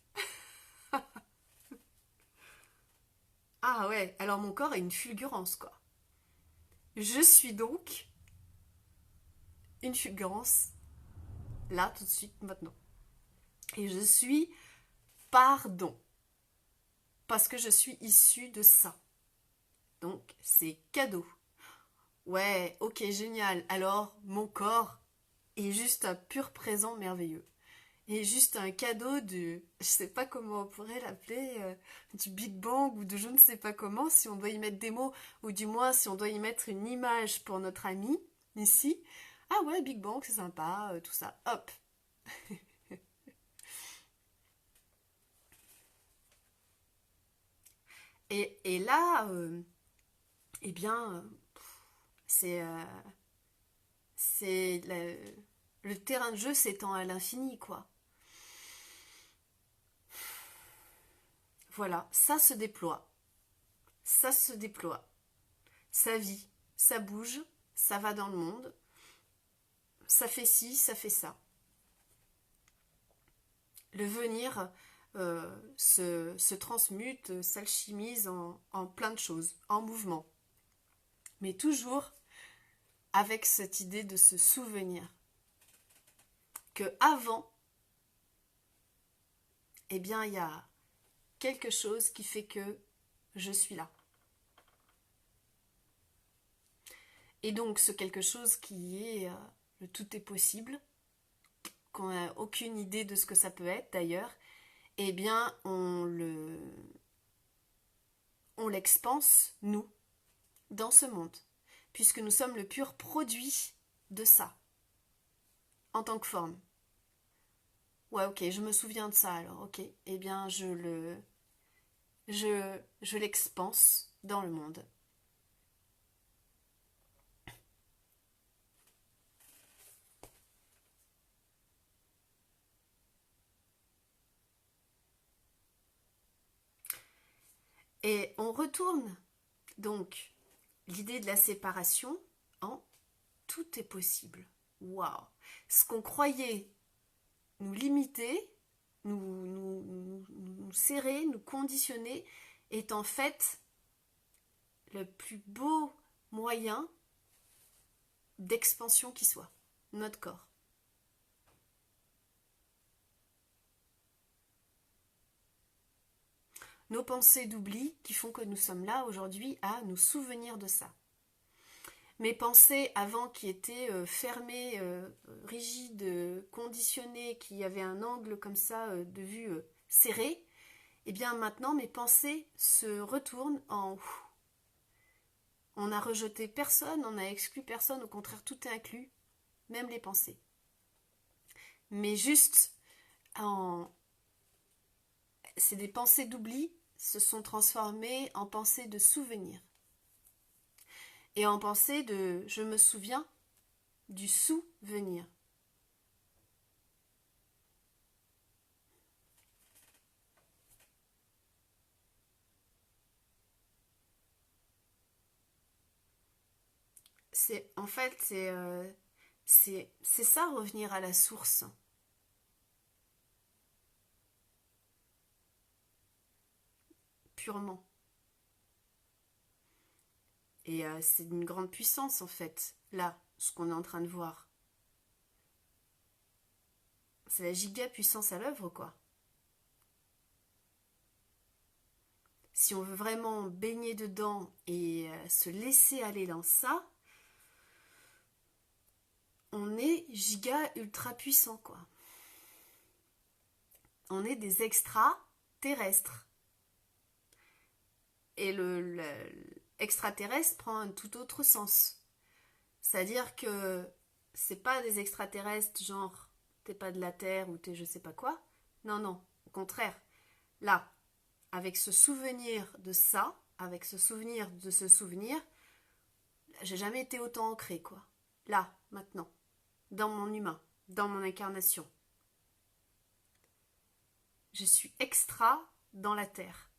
Ah ouais, alors mon corps a une fulgurance, quoi. Je suis donc une fulgurance, là, tout de suite, maintenant. Et je suis pardon. Parce que je suis issue de ça. Donc, c'est cadeau. Ouais, ok, génial. Alors, mon corps est juste un pur présent merveilleux. Et juste un cadeau je sais pas comment on pourrait l'appeler, du Big Bang ou de je ne sais pas comment, si on doit y mettre des mots, ou du moins si on doit y mettre une image pour notre ami, ici. Ah ouais, Big Bang, c'est sympa, tout ça. Hop. Et là, eh bien, c'est c'est le terrain de jeu s'étend à l'infini, quoi. Voilà, ça se déploie. Ça se déploie. Ça vit, ça bouge, ça va dans le monde. Ça fait ci, ça fait ça. Le venir se transmute, s'alchimise en plein de choses, en mouvement. Mais toujours avec cette idée de se souvenir que avant, eh bien, il y a quelque chose qui fait que je suis là. Et donc, ce quelque chose qui est le tout est possible, qu'on n'a aucune idée de ce que ça peut être d'ailleurs, eh bien, on l'expanse, nous, dans ce monde, puisque nous sommes le pur produit de ça, en tant que forme. Ouais, ok, je me souviens de ça alors, ok. Eh bien, je l'expanse dans le monde. Et on retourne donc l'idée de la séparation en tout est possible. Waouh! Ce qu'on croyait nous limiter, nous serrer, nous conditionner, est en fait le plus beau moyen d'expansion qui soit, notre corps. Nos pensées d'oubli qui font que nous sommes là aujourd'hui à nous souvenir de ça. Mes pensées avant qui étaient fermées, rigides, conditionnées, qui avaient un angle comme ça de vue serré, et bien maintenant mes pensées se retournent en... On n'a rejeté personne, on n'a exclu personne, au contraire tout est inclus, même les pensées. Mais juste c'est des pensées d'oubli se sont transformées en pensées de souvenir. Et en pensée de je me souviens du souvenir. En fait, c'est ça revenir à la source, purement. Et c'est d'une grande puissance en fait, là, ce qu'on est en train de voir. C'est la giga puissance à l'œuvre, quoi. Si on veut vraiment baigner dedans et se laisser aller dans ça, on est giga ultra puissant, quoi. On est des extraterrestres. Et extraterrestre prend un tout autre sens. C'est-à-dire que c'est pas des extraterrestres genre t'es pas de la Terre ou t'es je sais pas quoi. Non, non, au contraire. Là, avec ce souvenir de ça, avec ce souvenir de ce souvenir, j'ai jamais été autant ancré, quoi. Là, maintenant, dans mon humain, dans mon incarnation. Je suis extra dans la Terre.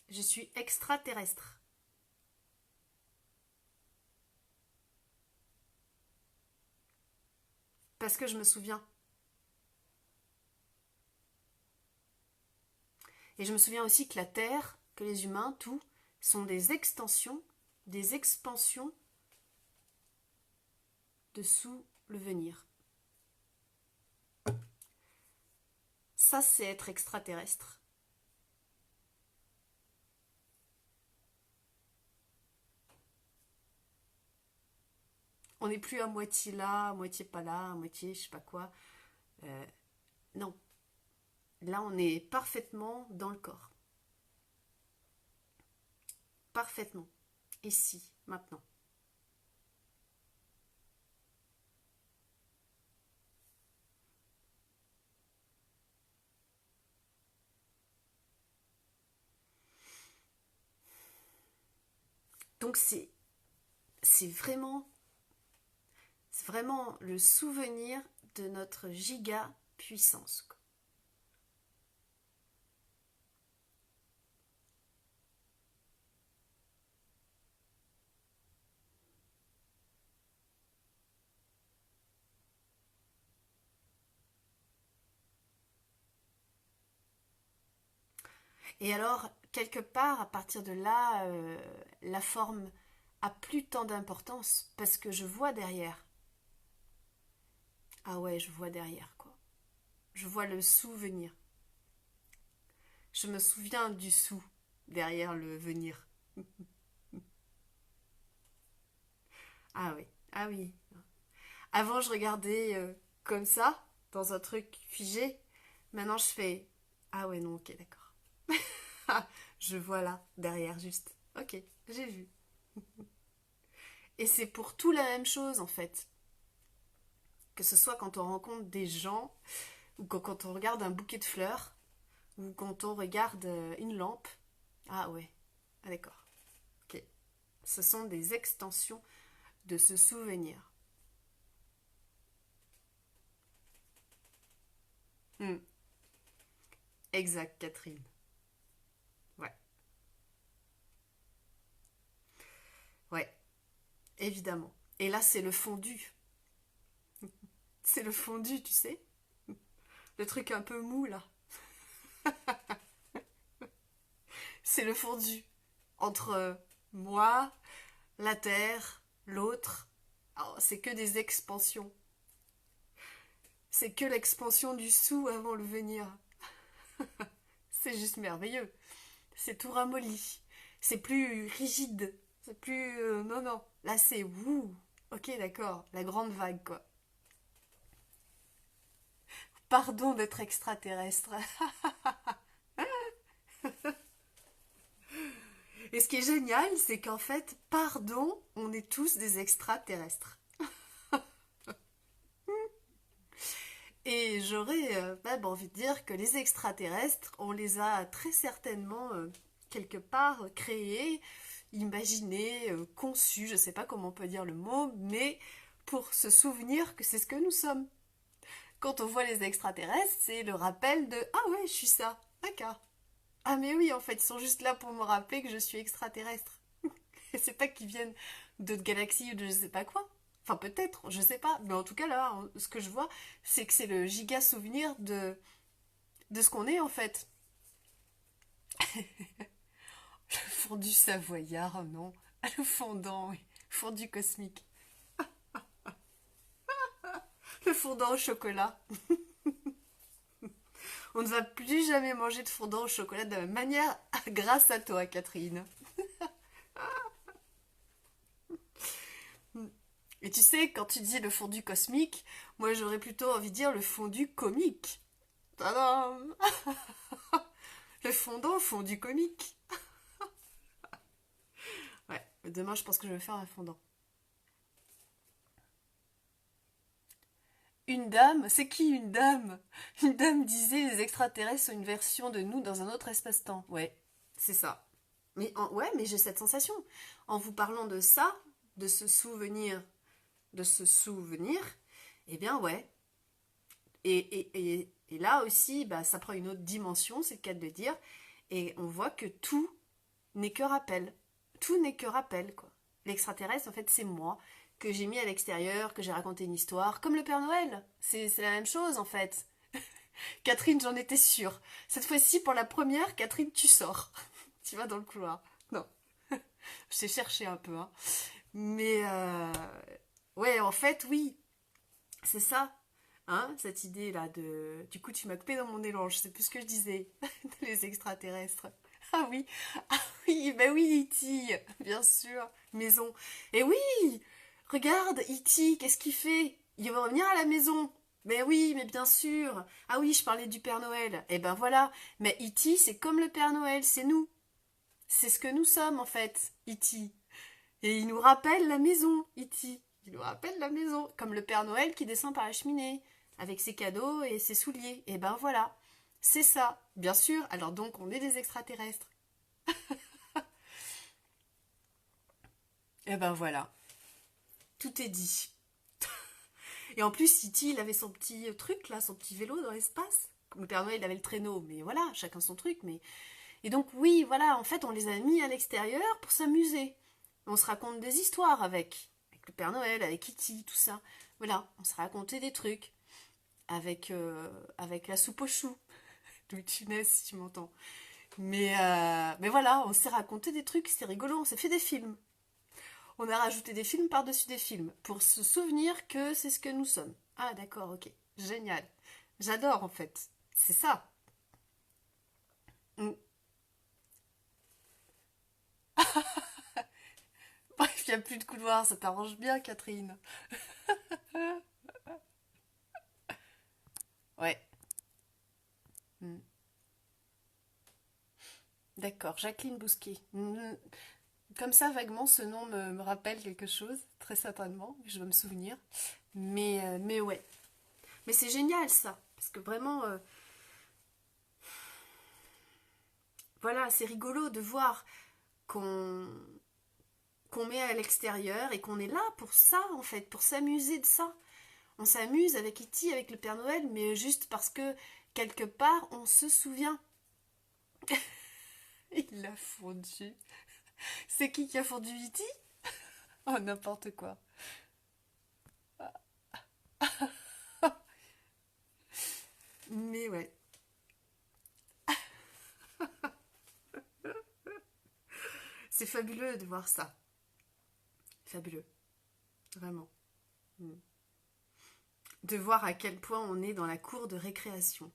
Je suis extraterrestre. Parce que je me souviens. Et je me souviens aussi que la Terre, que les humains, tout, sont des extensions, des expansions de sous le venir. Ça, c'est être extraterrestre. On n'est plus à moitié là, à moitié pas là, à moitié je sais pas quoi. Euh, non. Là, on est parfaitement dans le corps. Parfaitement. Ici, maintenant. Donc c'est vraiment c'est vraiment le souvenir de notre giga puissance. Et alors, quelque part, à partir de là, la forme a plus tant d'importance parce que je vois derrière. Ah ouais, je vois derrière, quoi. Je vois le souvenir. Je me souviens du sou derrière le venir. Ah oui, ah oui. Avant, je regardais comme ça, dans un truc figé. Maintenant, je fais ah ouais, non, ok, d'accord. Je vois là, derrière, juste. Ok, j'ai vu. Et c'est pour tout la même chose, en fait. Que ce soit quand on rencontre des gens, ou quand on regarde un bouquet de fleurs, ou quand on regarde une lampe. Ah ouais, ah, d'accord. Ok. Ce sont des extensions de ce souvenir. Hmm. Exact, Catherine. Ouais, ouais, évidemment. Et là, c'est le fondu. C'est le fondu, tu sais. Le truc un peu mou, là. C'est le fondu. Entre moi, la terre, l'autre. Oh, c'est que des expansions. C'est que l'expansion du sou avant le venir. C'est juste merveilleux. C'est tout ramolli. C'est plus rigide. C'est plus. Non, non. Là, c'est wouh. Ok, d'accord. La grande vague, quoi. Pardon d'être extraterrestre. Et ce qui est génial, c'est qu'en fait, pardon, on est tous des extraterrestres. Et j'aurais même envie de dire que les extraterrestres, on les a très certainement quelque part créés, imaginés, conçus, je ne sais pas comment on peut dire le mot, mais pour se souvenir que c'est ce que nous sommes. Quand on voit les extraterrestres, c'est le rappel de ah ouais, je suis ça, d'accord. Ah mais oui, en fait, ils sont juste là pour me rappeler que je suis extraterrestre. C'est pas qu'ils viennent d'autres galaxies ou de je sais pas quoi. Enfin, peut-être, je sais pas. Mais en tout cas, là, ce que je vois, c'est que c'est le giga souvenir de ce qu'on est, en fait. Le fondu savoyard, non. Le fondant, oui. Fondu cosmique. Le fondant au chocolat. On ne va plus jamais manger de fondant au chocolat de la même manière grâce à toi, Catherine. Et tu sais, quand tu dis le fondu cosmique, moi j'aurais plutôt envie de dire le fondu comique. Tadam. Le fondant fondu comique. Ouais, demain je pense que je vais faire un fondant. Une dame? C'est qui une dame? Une dame disait les extraterrestres sont une version de nous dans un autre espace-temps. Ouais, c'est ça. Ouais, mais j'ai cette sensation. En vous parlant de ça, de ce souvenir, de ce souvenir, eh bien ouais. Et là aussi, bah, ça prend une autre dimension, c'est le cas de le dire. Et on voit que tout n'est que rappel. Tout n'est que rappel, quoi. L'extraterrestre, en fait, c'est moi, que j'ai mis à l'extérieur, que j'ai raconté une histoire, comme le Père Noël. C'est la même chose, en fait. Catherine, j'en étais sûre. Cette fois-ci, pour la première, Catherine, tu sors. Tu vas dans le couloir. Non, j'ai cherché un peu, hein. Mais, ouais, en fait, oui, c'est ça. Hein, cette idée-là de... Du coup, tu m'as coupé dans mon élan, je sais plus ce que je disais. Les extraterrestres. Ah oui, ah oui, bah oui, E.T., bien sûr, maison. Et oui, regarde, E.T., qu'est-ce qu'il fait? Il va revenir à la maison. Mais oui, mais bien sûr. Ah oui, je parlais du Père Noël. Eh ben voilà. Mais E.T., c'est comme le Père Noël, c'est nous. C'est ce que nous sommes, en fait, E.T. Et il nous rappelle la maison, E.T. Il nous rappelle la maison. Comme le Père Noël qui descend par la cheminée, avec ses cadeaux et ses souliers. Et ben voilà. C'est ça, bien sûr. Alors donc, on est des extraterrestres. Et ben voilà. Tout est dit. Et en plus, City, il avait son petit truc là, son petit vélo dans l'espace. Comme le Père Noël, il avait le traîneau, mais voilà, chacun son truc. Mais et donc oui, voilà, en fait, on les a mis à l'extérieur pour s'amuser. On se raconte des histoires avec le Père Noël, avec Kitty, tout ça. Voilà, on se racontait des trucs avec la soupe aux choux. Louis de Funès, si tu m'entends. Mais voilà, on s'est raconté des trucs, c'est rigolo, on s'est fait des films. On a rajouté des films par-dessus des films pour se souvenir que c'est ce que nous sommes. Ah d'accord, ok. Génial. J'adore en fait. C'est ça. Mm. Bref, il n'y a plus de couloir, ça t'arrange bien, Catherine. Ouais. Mm. D'accord, Jacqueline Bousquet. Comme ça, vaguement, ce nom me rappelle quelque chose, très certainement, je vais me souvenir. Mais ouais. Mais c'est génial ça, parce que vraiment, voilà, c'est rigolo de voir qu'on qu'on met à l'extérieur et qu'on est là pour ça, en fait, pour s'amuser de ça. On s'amuse avec E.T., avec le Père Noël, mais juste parce que quelque part, on se souvient. Il l'a fondu. C'est qui a fondu E.T.? Oh, n'importe quoi. Mais ouais, c'est fabuleux de voir ça. Fabuleux, vraiment. Mm. De voir à quel point on est dans la cour de récréation.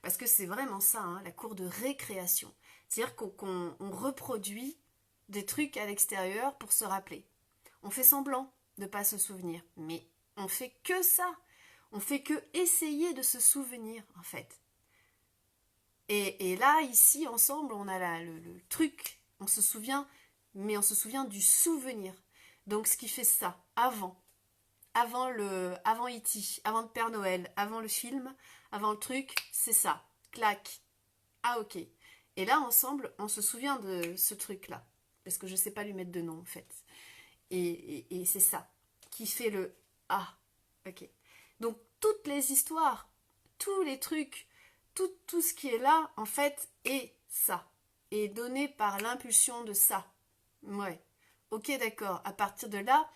Parce que c'est vraiment ça, hein, la cour de récréation. C'est-à-dire qu'on reproduit des trucs à l'extérieur pour se rappeler. On fait semblant de ne pas se souvenir, mais on fait que ça. On fait que essayer de se souvenir, en fait. Et là, ici, ensemble, on a le truc. On se souvient, mais on se souvient du souvenir. Donc, ce qui fait ça, avant E.T., avant le Père Noël, avant le film, avant le truc, c'est ça. Clac. Ah ok. Et là, ensemble, on se souvient de ce truc-là. Parce que je ne sais pas lui mettre de nom, en fait. Et c'est ça qui fait le ah. Ok. Donc, toutes les histoires, tous les trucs, tout ce qui est là, en fait, est ça. Est donné par l'impulsion de ça. Ouais. Ok, d'accord. À partir de là,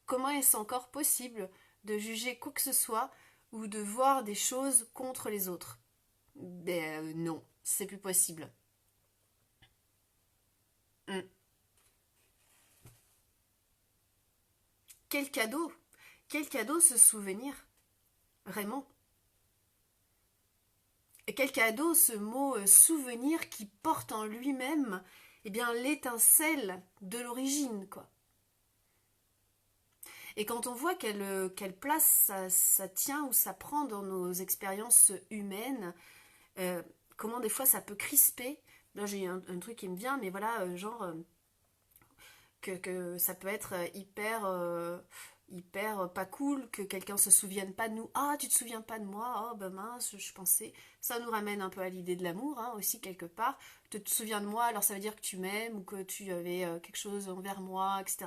comment est-ce encore possible de juger quoi que ce soit ou de voir des choses contre les autres? Ben non, c'est plus possible. Hmm. Quel cadeau! Quel cadeau ce souvenir, vraiment. Et quel cadeau ce mot souvenir qui porte en lui-même eh bien l'étincelle de l'origine, quoi. Et quand on voit quelle place ça tient ou ça prend dans nos expériences humaines, euh, comment des fois ça peut crisper. Là j'ai un truc qui me vient, mais voilà, genre que ça peut être hyper pas cool que quelqu'un se souvienne pas de nous. Ah, tu te souviens pas de moi? Oh, ben mince, je pensais. Ça nous ramène un peu à l'idée de l'amour, hein, aussi, quelque part. Tu te souviens de moi, alors ça veut dire que tu m'aimes ou que tu avais quelque chose envers moi, etc.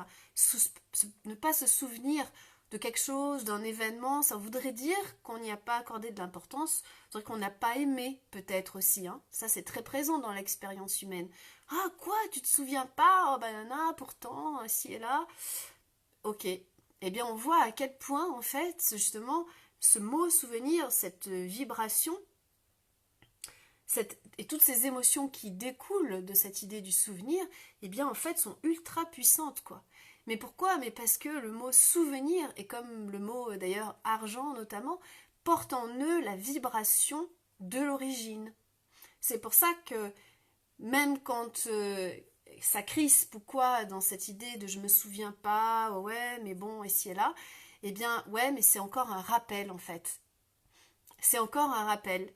Ne pas se souvenir de quelque chose, d'un événement, ça voudrait dire qu'on n'y a pas accordé de l'importance, ça voudrait qu'on n'a pas aimé, peut-être aussi, hein. Ça, c'est très présent dans l'expérience humaine. Ah, quoi, tu te souviens pas? Oh, banana, pourtant, ci et là. Ok. Eh bien, on voit à quel point, en fait, justement, ce mot souvenir, cette vibration, et toutes ces émotions qui découlent de cette idée du souvenir, eh bien, en fait, sont ultra puissantes, quoi. Mais pourquoi? Mais parce que le mot souvenir, et comme le mot, d'ailleurs, argent notamment, porte en eux la vibration de l'origine. C'est pour ça que même quand ça crispe ou quoi dans cette idée de je me souviens pas, ouais, mais bon, ici et là, eh bien, ouais, mais c'est encore un rappel en fait. C'est encore un rappel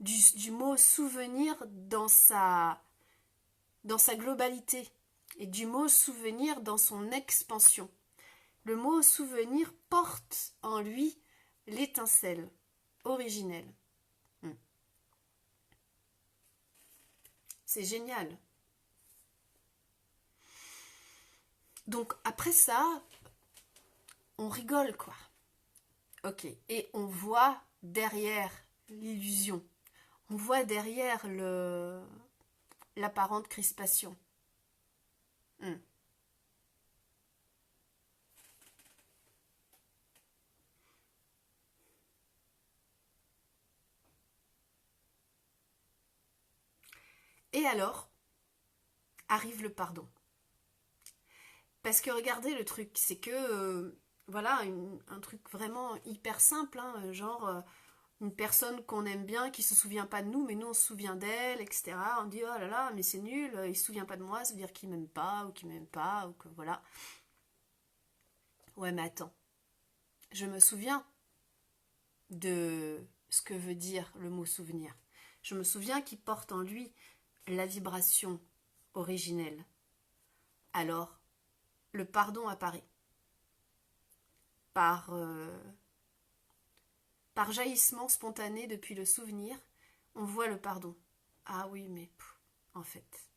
du mot souvenir dans sa globalité et du mot souvenir dans son expansion. Le mot souvenir porte en lui l'étincelle originelle. C'est génial. Donc après ça, on rigole quoi. Ok. Et on voit derrière l'illusion, on voit derrière l'apparente crispation. Hmm. Et alors, arrive le pardon. Parce que regardez le truc, c'est que, voilà, un truc vraiment hyper simple, hein, genre une personne qu'on aime bien qui se souvient pas de nous, mais nous on se souvient d'elle, etc. On dit oh là là, mais c'est nul, il se souvient pas de moi, ça veut dire qu'il m'aime pas, ou qu'il m'aime pas, ou que voilà. Ouais, mais attends, je me souviens de ce que veut dire le mot souvenir. Je me souviens qu'il porte en lui la vibration originelle. Alors, le pardon apparaît par, par jaillissement spontané depuis le souvenir. On voit le pardon. Ah oui, mais en fait,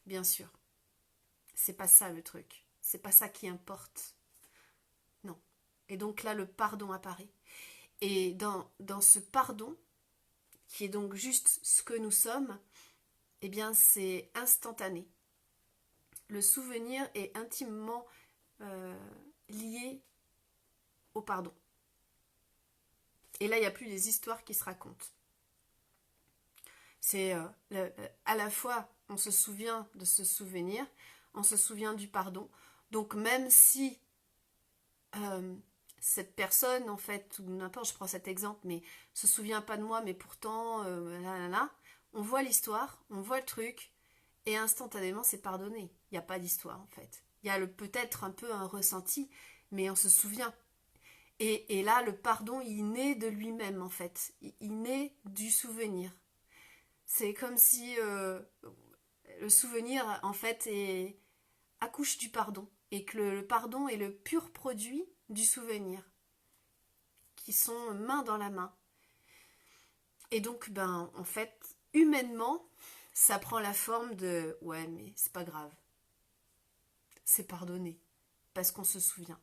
bien sûr, c'est pas ça le truc. C'est pas ça qui importe. Non. Et donc là, le pardon apparaît. Et dans ce pardon, qui est donc juste ce que nous sommes, eh bien, c'est instantané. Le souvenir est intimement euh, lié au pardon. Et là, il n'y a plus les histoires qui se racontent. C'est à la fois, on se souvient de ce souvenir, on se souvient du pardon. Donc même si euh, cette personne, en fait, ou n'importe, je prends cet exemple, mais se souvient pas de moi, mais pourtant, là, là, là, on voit l'histoire, on voit le truc, et instantanément, c'est pardonné. Il n'y a pas d'histoire, en fait. Il y a peut-être un peu un ressenti, mais on se souvient. Et là, le pardon, il naît de lui-même, en fait. Il naît du souvenir. C'est comme si le souvenir, en fait, accouche du pardon. Et que le pardon est le pur produit du souvenir. Qui sont main dans la main. Et donc, ben, en fait, humainement, ça prend la forme de ouais, mais c'est pas grave. C'est pardonné. Parce qu'on se souvient.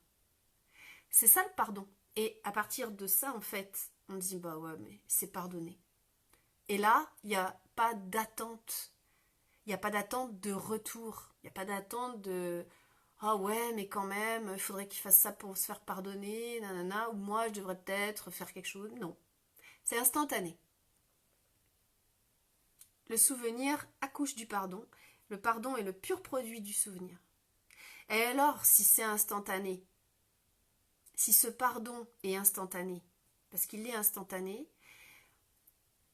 C'est ça le pardon. Et à partir de ça, en fait, on dit bah ouais, mais c'est pardonné. Et là, il n'y a pas d'attente. Il n'y a pas d'attente de retour. Il n'y a pas d'attente de ah ouais, mais quand même, il faudrait qu'il fasse ça pour se faire pardonner, nanana, ou moi je devrais peut-être faire quelque chose. Non. C'est instantané. Le souvenir accouche du pardon. Le pardon est le pur produit du souvenir. Et alors, si c'est instantané, si ce pardon est instantané, parce qu'il est instantané,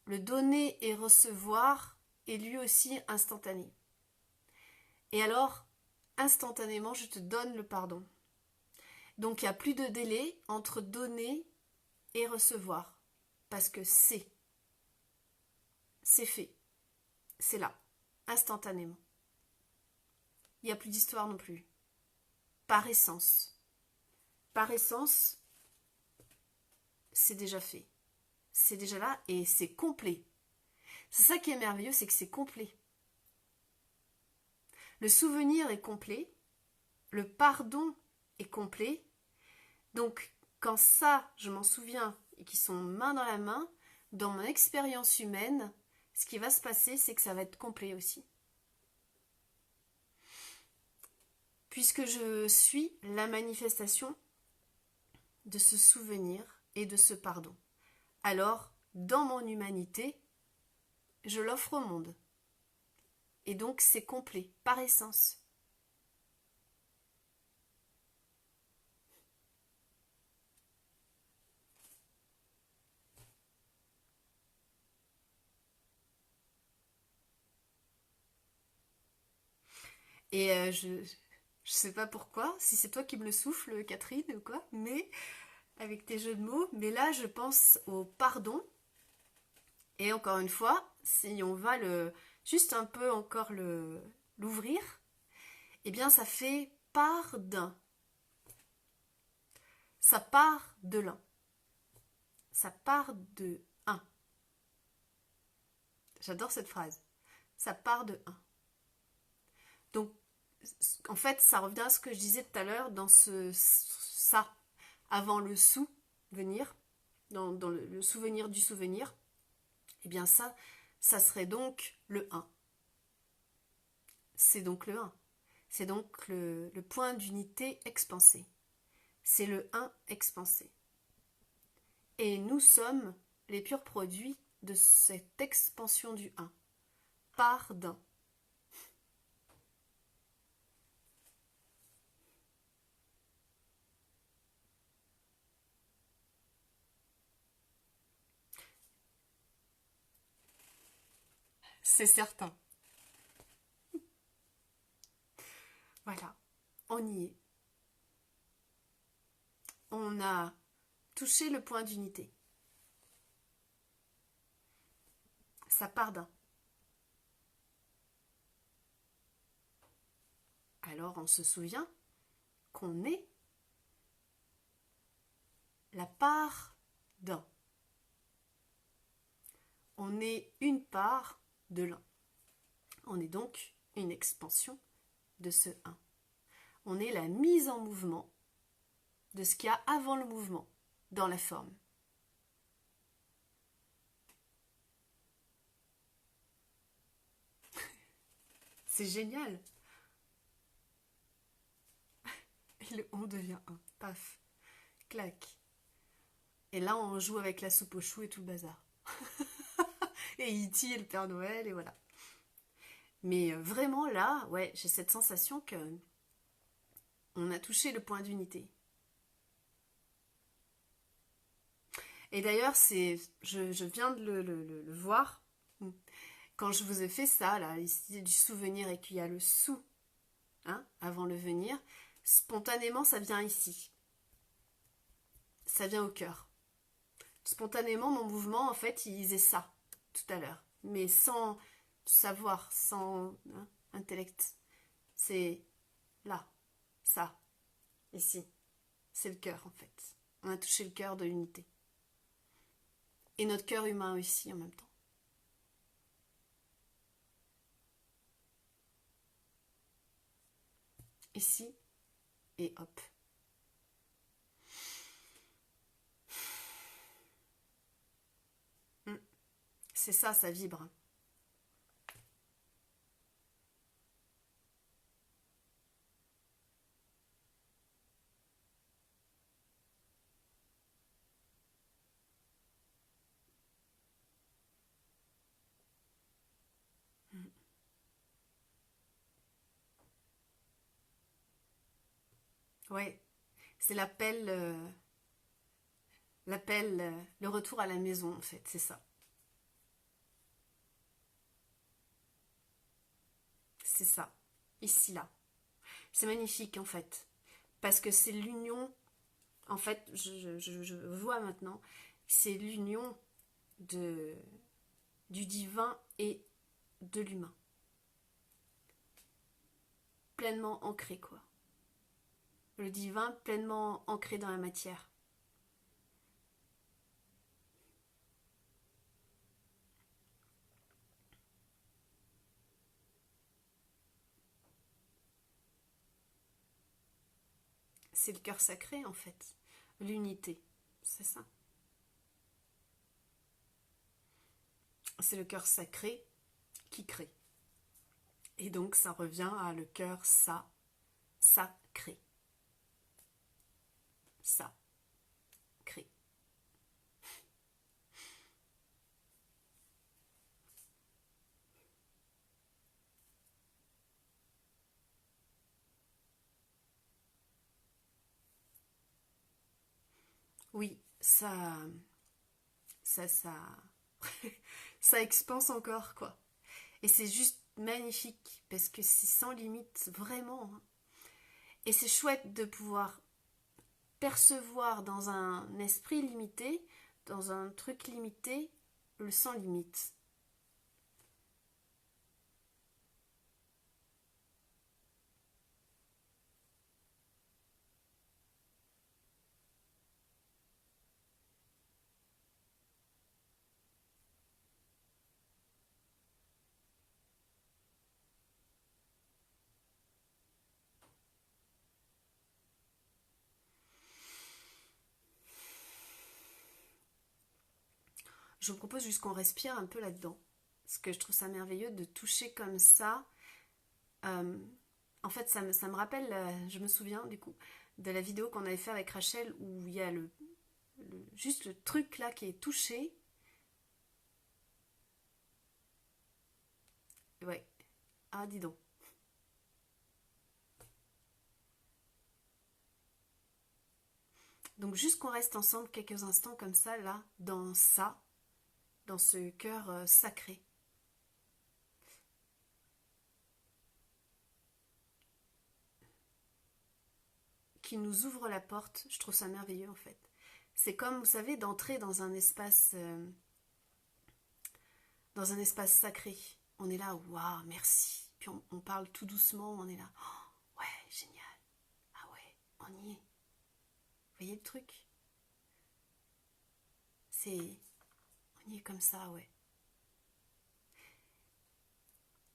le donner et recevoir est lui aussi instantané. Et alors, instantanément, je te donne le pardon. Donc, il n'y a plus de délai entre donner et recevoir. Parce que c'est fait. C'est là, instantanément. Il n'y a plus d'histoire non plus. Par essence. Par essence, c'est déjà fait. C'est déjà là et c'est complet. C'est ça qui est merveilleux, c'est que c'est complet. Le souvenir est complet, le pardon est complet. Donc, quand ça, je m'en souviens, et qu'ils sont main dans la main, dans mon expérience humaine, ce qui va se passer, c'est que ça va être complet aussi. Puisque je suis la manifestation de ce souvenir et de ce pardon. Alors, dans mon humanité, je l'offre au monde. Et donc, c'est complet, par essence. Et je sais pas pourquoi, si c'est toi qui me le souffles, Catherine, ou quoi, mais avec tes jeux de mots, mais là, je pense au pardon. Et encore une fois, si on va juste un peu encore l'ouvrir, eh bien, ça fait part d'un. Ça part de l'un. Ça part de un. J'adore cette phrase. Ça part de un. Donc, en fait, ça revient à ce que je disais tout à l'heure dans ça, avant le souvenir, dans le souvenir du souvenir. Eh bien, ça serait donc le un. C'est donc le un. C'est donc le point d'unité expansé. C'est le un expansé. Et nous sommes les purs produits de cette expansion du un. Part d'un. C'est certain. Voilà, on y est. On a touché le point d'unité. Ça part d'un. Alors on se souvient qu'on est la part d'un. On est une part de l'un. On est donc une expansion de ce un. On est la mise en mouvement de ce qu'il y a avant le mouvement, dans la forme. C'est génial. Et le on devient un. Paf. Clac. Et là, on joue avec la soupe aux choux et tout le bazar. Et E.T. et le Père Noël, et voilà. Mais vraiment, là, ouais, j'ai cette sensation que on a touché le point d'unité. Et d'ailleurs, je viens de le voir. Quand je vous ai fait ça, là, ici, du souvenir et qu'il y a le sou, hein, avant le venir, spontanément, ça vient ici. Ça vient au cœur. Spontanément, mon mouvement, en fait, il faisait ça, tout à l'heure. Mais sans savoir, sans intellect. C'est là, ça, ici. C'est le cœur, en fait. On a touché le cœur de l'unité. Et notre cœur humain aussi, en même temps. Ici, et hop. C'est ça, ça vibre. Ouais, c'est le retour à la maison en fait, c'est ça. C'est ça. Ici, là. C'est magnifique en fait. Parce que c'est l'union, en fait, je vois maintenant, c'est l'union de, du divin et de l'humain. Pleinement ancré, quoi. Le divin pleinement ancré dans la matière. C'est le cœur sacré, en fait. L'unité. C'est ça. C'est le cœur sacré qui crée. Et donc, ça revient à le cœur sacré. Ça crée. Oui, ça, ça expanse encore, quoi. Et c'est juste magnifique, parce que c'est sans limite, vraiment, hein. Et c'est chouette de pouvoir percevoir dans un esprit limité, dans un truc limité, le sans limite. Je vous propose juste qu'on respire un peu là-dedans, parce que je trouve ça merveilleux de toucher comme ça. Euh, En fait, ça me rappelle, je me souviens du coup, de la vidéo qu'on avait fait avec Rachel où il y a juste le truc là qui est touché. Ouais. Ah, dis donc. Donc juste qu'on reste ensemble quelques instants comme ça, là, dans ce cœur sacré, qui nous ouvre la porte. Je trouve ça merveilleux en fait. C'est comme, vous savez, d'entrer dans un espace sacré. On est là, waouh, merci. Puis on parle tout doucement, on est là, oh, ouais, génial. Ah ouais, on y est. Vous voyez le truc? C'est, on y est comme ça, ouais.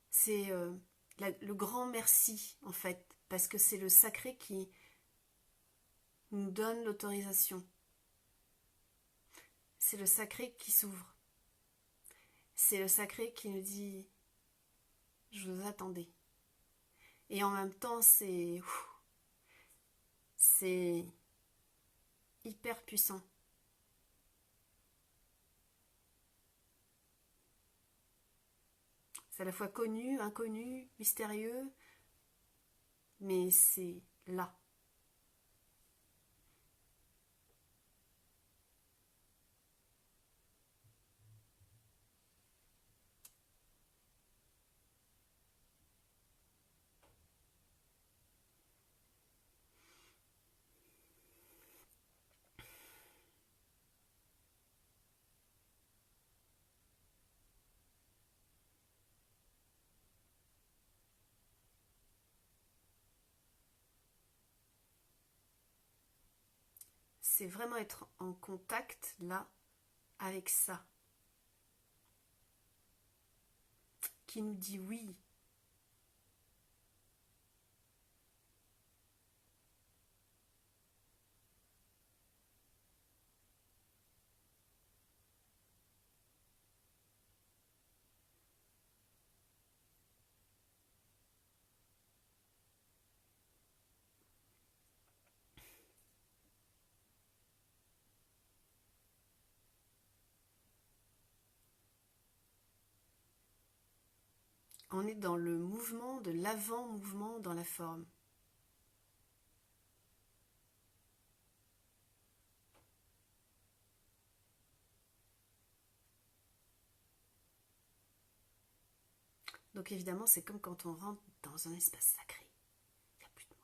C'est le grand merci en fait, parce que c'est le sacré qui nous donne l'autorisation. C'est le sacré qui s'ouvre. C'est le sacré qui nous dit je vous attendais. Et en même temps, c'est hyper puissant. C'est à la fois connu, inconnu, mystérieux, mais c'est là. C'est vraiment être en contact là avec ça, qui nous dit oui. On est dans le mouvement de l'avant-mouvement dans la forme. Donc évidemment, c'est comme quand on rentre dans un espace sacré. Il n'y a plus de mots.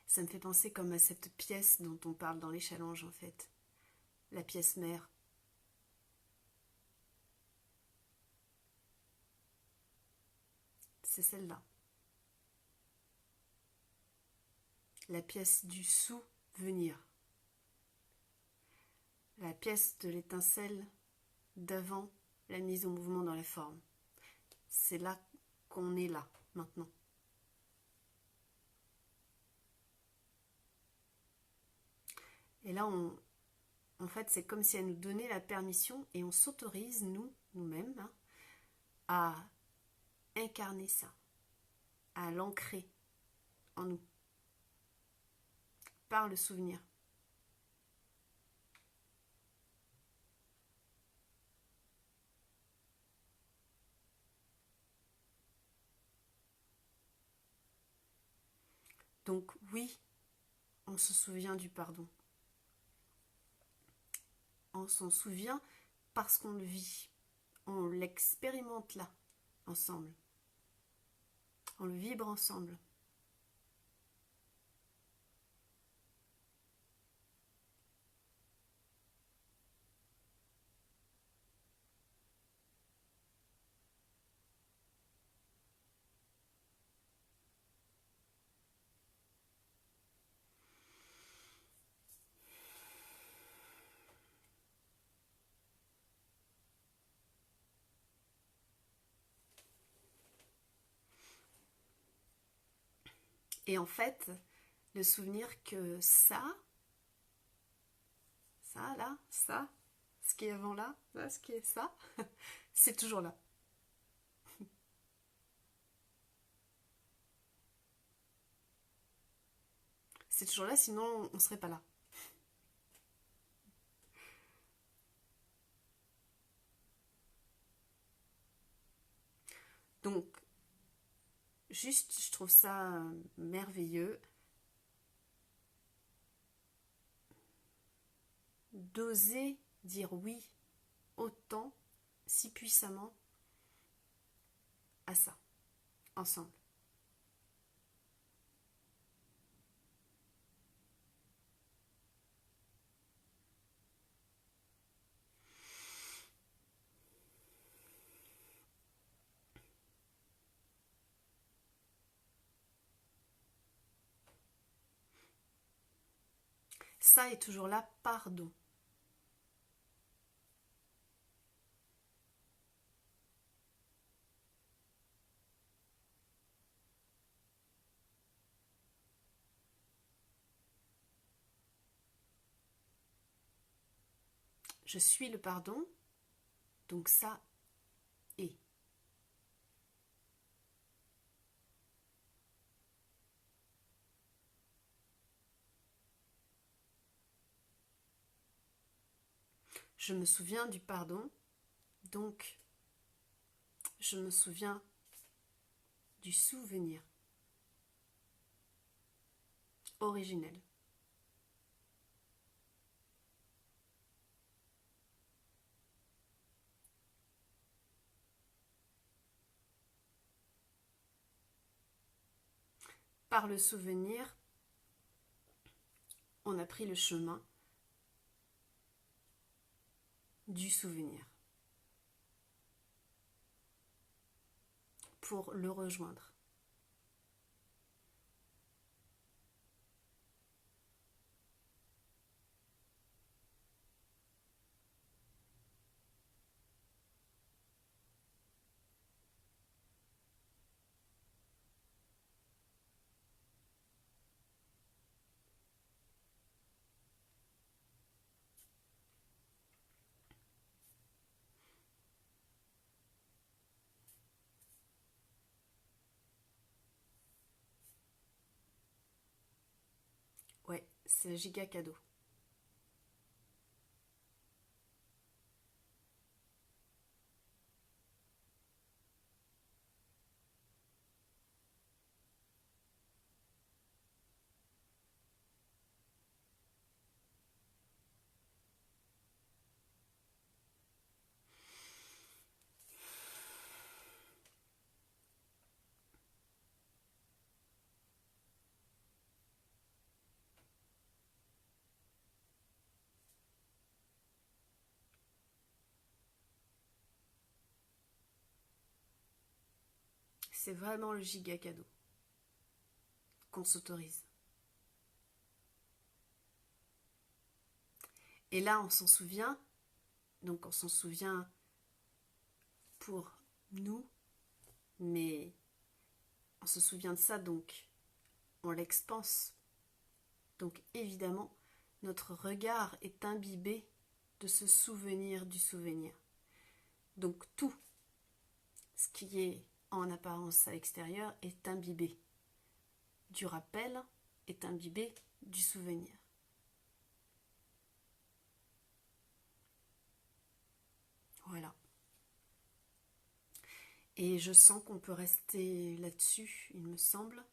Ça me fait penser comme à cette pièce dont on parle dans les challenges en fait. La pièce mère. C'est celle-là. La pièce du souvenir. La pièce de l'étincelle d'avant la mise en mouvement dans la forme. C'est là qu'on est là, maintenant. Et là, en fait, c'est comme si elle nous donnait la permission et on s'autorise, nous-mêmes, hein, à incarner ça, à l'ancrer en nous, par le souvenir. Donc oui, on se souvient du pardon. On s'en souvient parce qu'on le vit. On l'expérimente là, ensemble. On le vibre ensemble. Et en fait, le souvenir que ça là, ça, ce qui est avant là, ce qui est ça, c'est toujours là. C'est toujours là, sinon on ne serait pas là. Donc, juste, je trouve ça merveilleux d'oser dire oui autant, si puissamment, à ça, ensemble. Ça est toujours là, pardon. Je suis le pardon, donc ça est. Je me souviens du pardon, donc je me souviens du souvenir originel. Par le souvenir, on a pris le chemin du souvenir pour le rejoindre. c'est le giga cadeau. C'est vraiment le giga cadeau qu'on s'autorise. Et là, on s'en souvient, donc on s'en souvient pour nous, mais on se souvient de ça, donc on l'expanse. Donc évidemment, notre regard est imbibé de ce souvenir du souvenir. Donc tout ce qui est en apparence à l'extérieur est imbibé du rappel, est imbibé du souvenir. Voilà. Et je sens qu'on peut rester là-dessus, il me semble,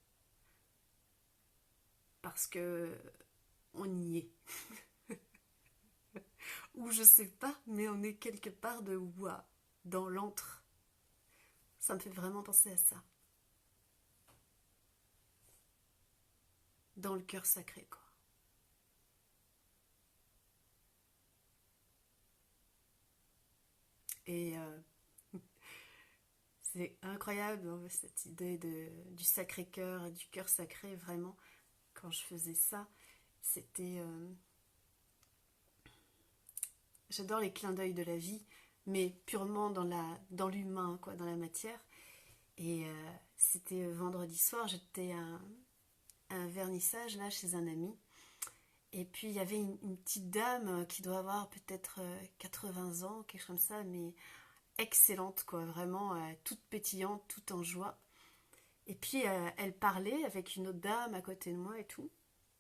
parce que on y est. Ou je sais pas, mais on est quelque part de ouah, dans l'antre. Ça me fait vraiment penser à ça. Dans le cœur sacré, quoi. Et c'est incroyable cette idée du Sacré-Cœur et du cœur sacré, vraiment. Quand je faisais ça, c'était... J'adore les clins d'œil de la vie, mais purement dans l'humain, quoi, dans la matière. Et c'était vendredi soir, j'étais à un vernissage là chez un ami. Et puis il y avait une petite dame qui doit avoir peut-être 80 ans, quelque chose comme ça, mais excellente, quoi, vraiment toute pétillante, toute en joie. Et puis elle parlait avec une autre dame à côté de moi et tout,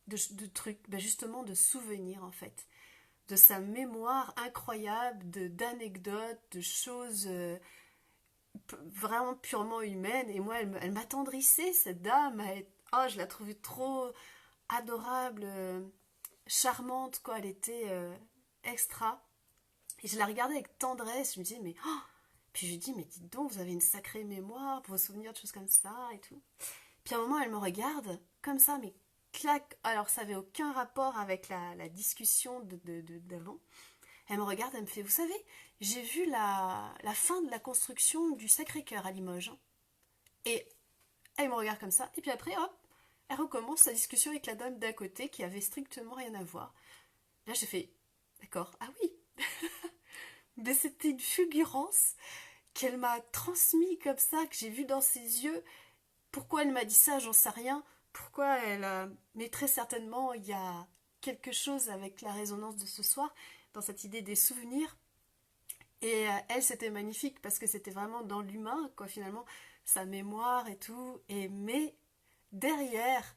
de trucs, ben justement de souvenirs en fait, de sa mémoire incroyable, d'anecdotes, de choses vraiment purement humaines. Et moi, elle m'attendrissait, cette dame. Oh, je la trouvais trop adorable, charmante, quoi. Elle était extra. Et je la regardais avec tendresse. Je me disais, mais... Oh, puis je lui dis, mais dites donc, vous avez une sacrée mémoire pour vous souvenir de choses comme ça et tout. Puis à un moment, elle me regarde, comme ça, mais clac. Alors, ça n'avait aucun rapport avec la discussion d'avant. Elle me regarde, elle me fait, vous savez, j'ai vu la fin de la construction du Sacré-Cœur à Limoges. Et elle me regarde comme ça. Et puis après, hop, elle recommence sa discussion avec la dame d'à côté qui avait strictement rien à voir. Là, j'ai fait, d'accord, ah oui. Mais c'était une fulgurance qu'elle m'a transmis comme ça, que j'ai vu dans ses yeux. Pourquoi elle m'a dit ça, j'en sais rien. Pourquoi elle a... Mais très certainement, il y a quelque chose avec la résonance de ce soir, dans cette idée des souvenirs. Et elle, c'était magnifique parce que c'était vraiment dans l'humain, quoi, finalement, sa mémoire et tout. Mais derrière,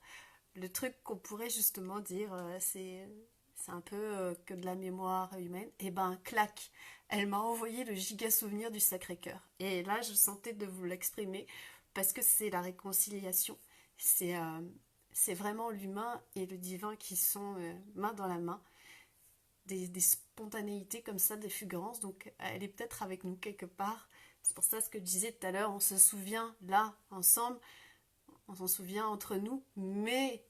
le truc qu'on pourrait justement dire, c'est un peu que de la mémoire humaine, et ben, clac, elle m'a envoyé le giga souvenir du Sacré-Cœur. Et là, je sentais de vous l'exprimer parce que c'est la réconciliation. C'est euh, c'est vraiment l'humain et le divin qui sont main dans la main. Des spontanéités comme ça, des fulgurances. Donc, elle est peut-être avec nous quelque part. C'est pour ça ce que je disais tout à l'heure, on se souvient là, ensemble, on s'en souvient entre nous, mais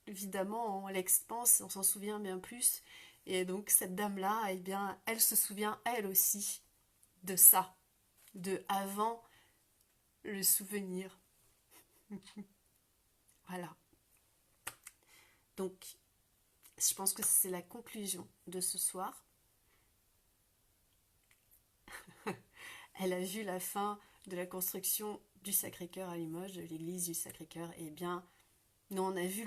évidemment, on l'expanse, on s'en souvient bien plus. Et donc, cette dame-là, eh bien, elle se souvient, elle aussi, de ça, de avant le souvenir. Voilà. Donc, je pense que c'est la conclusion de ce soir. Elle a vu la fin de la construction du Sacré-Cœur à Limoges, de l'église du Sacré-Cœur. Et bien, nous, on a vu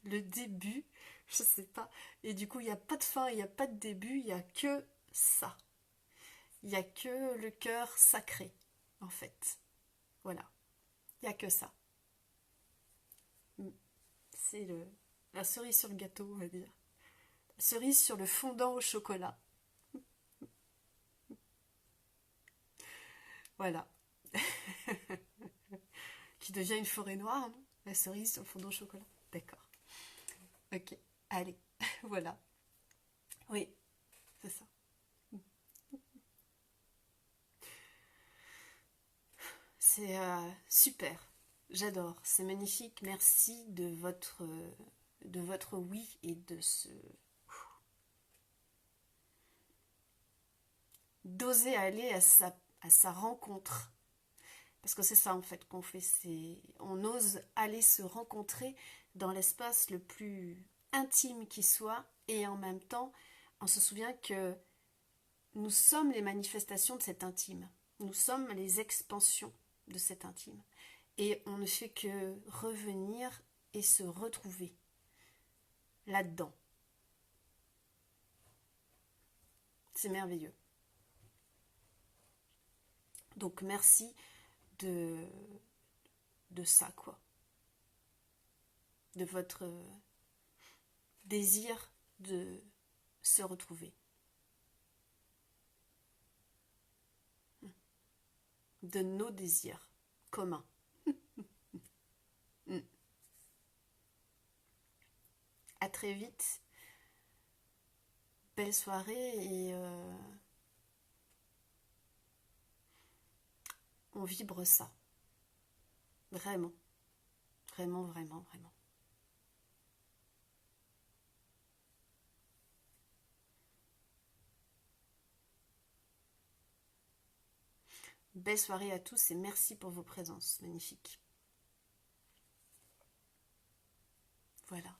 le début, je sais pas. Et du coup, il n'y a pas de fin, il n'y a pas de début, il n'y a que ça. Il n'y a que le cœur sacré, en fait. Voilà. Il n'y a que ça. C'est La cerise sur le gâteau, on va dire. La cerise sur le fondant au chocolat. Voilà. Qui devient une forêt noire, non? La cerise sur le fondant au chocolat. D'accord. Ok. Allez. Voilà. Oui, c'est ça. C'est super. J'adore. C'est magnifique. Merci de votre oui et de ce d'oser aller à sa rencontre. Parce que c'est ça en fait qu'on fait, c'est on ose aller se rencontrer dans l'espace le plus intime qui soit, et en même temps, on se souvient que nous sommes les manifestations de cet intime. Nous sommes les expansions de cet intime. Et on ne fait que revenir et se retrouver là-dedans. C'est merveilleux. Donc merci de, de ça, quoi. De votre désir de se retrouver. De nos désirs communs. À très vite. Belle soirée et on vibre ça. Vraiment. Vraiment, vraiment, vraiment. Belle soirée à tous et merci pour vos présences. Magnifique. Voilà.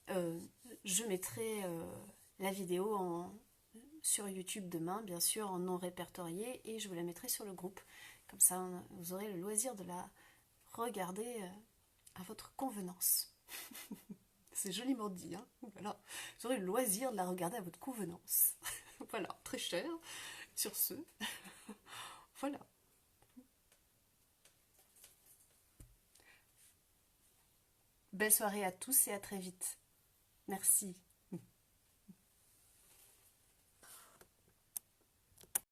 Euh, je mettrai la vidéo sur YouTube demain, bien sûr, en non répertorié, et je vous la mettrai sur le groupe. Comme ça, vous aurez le loisir de la regarder à votre convenance. C'est joliment dit, hein. Voilà. Vous aurez le loisir de la regarder à votre convenance. Voilà, très cher. Sur ce, voilà. Belle soirée à tous et à très vite. Merci.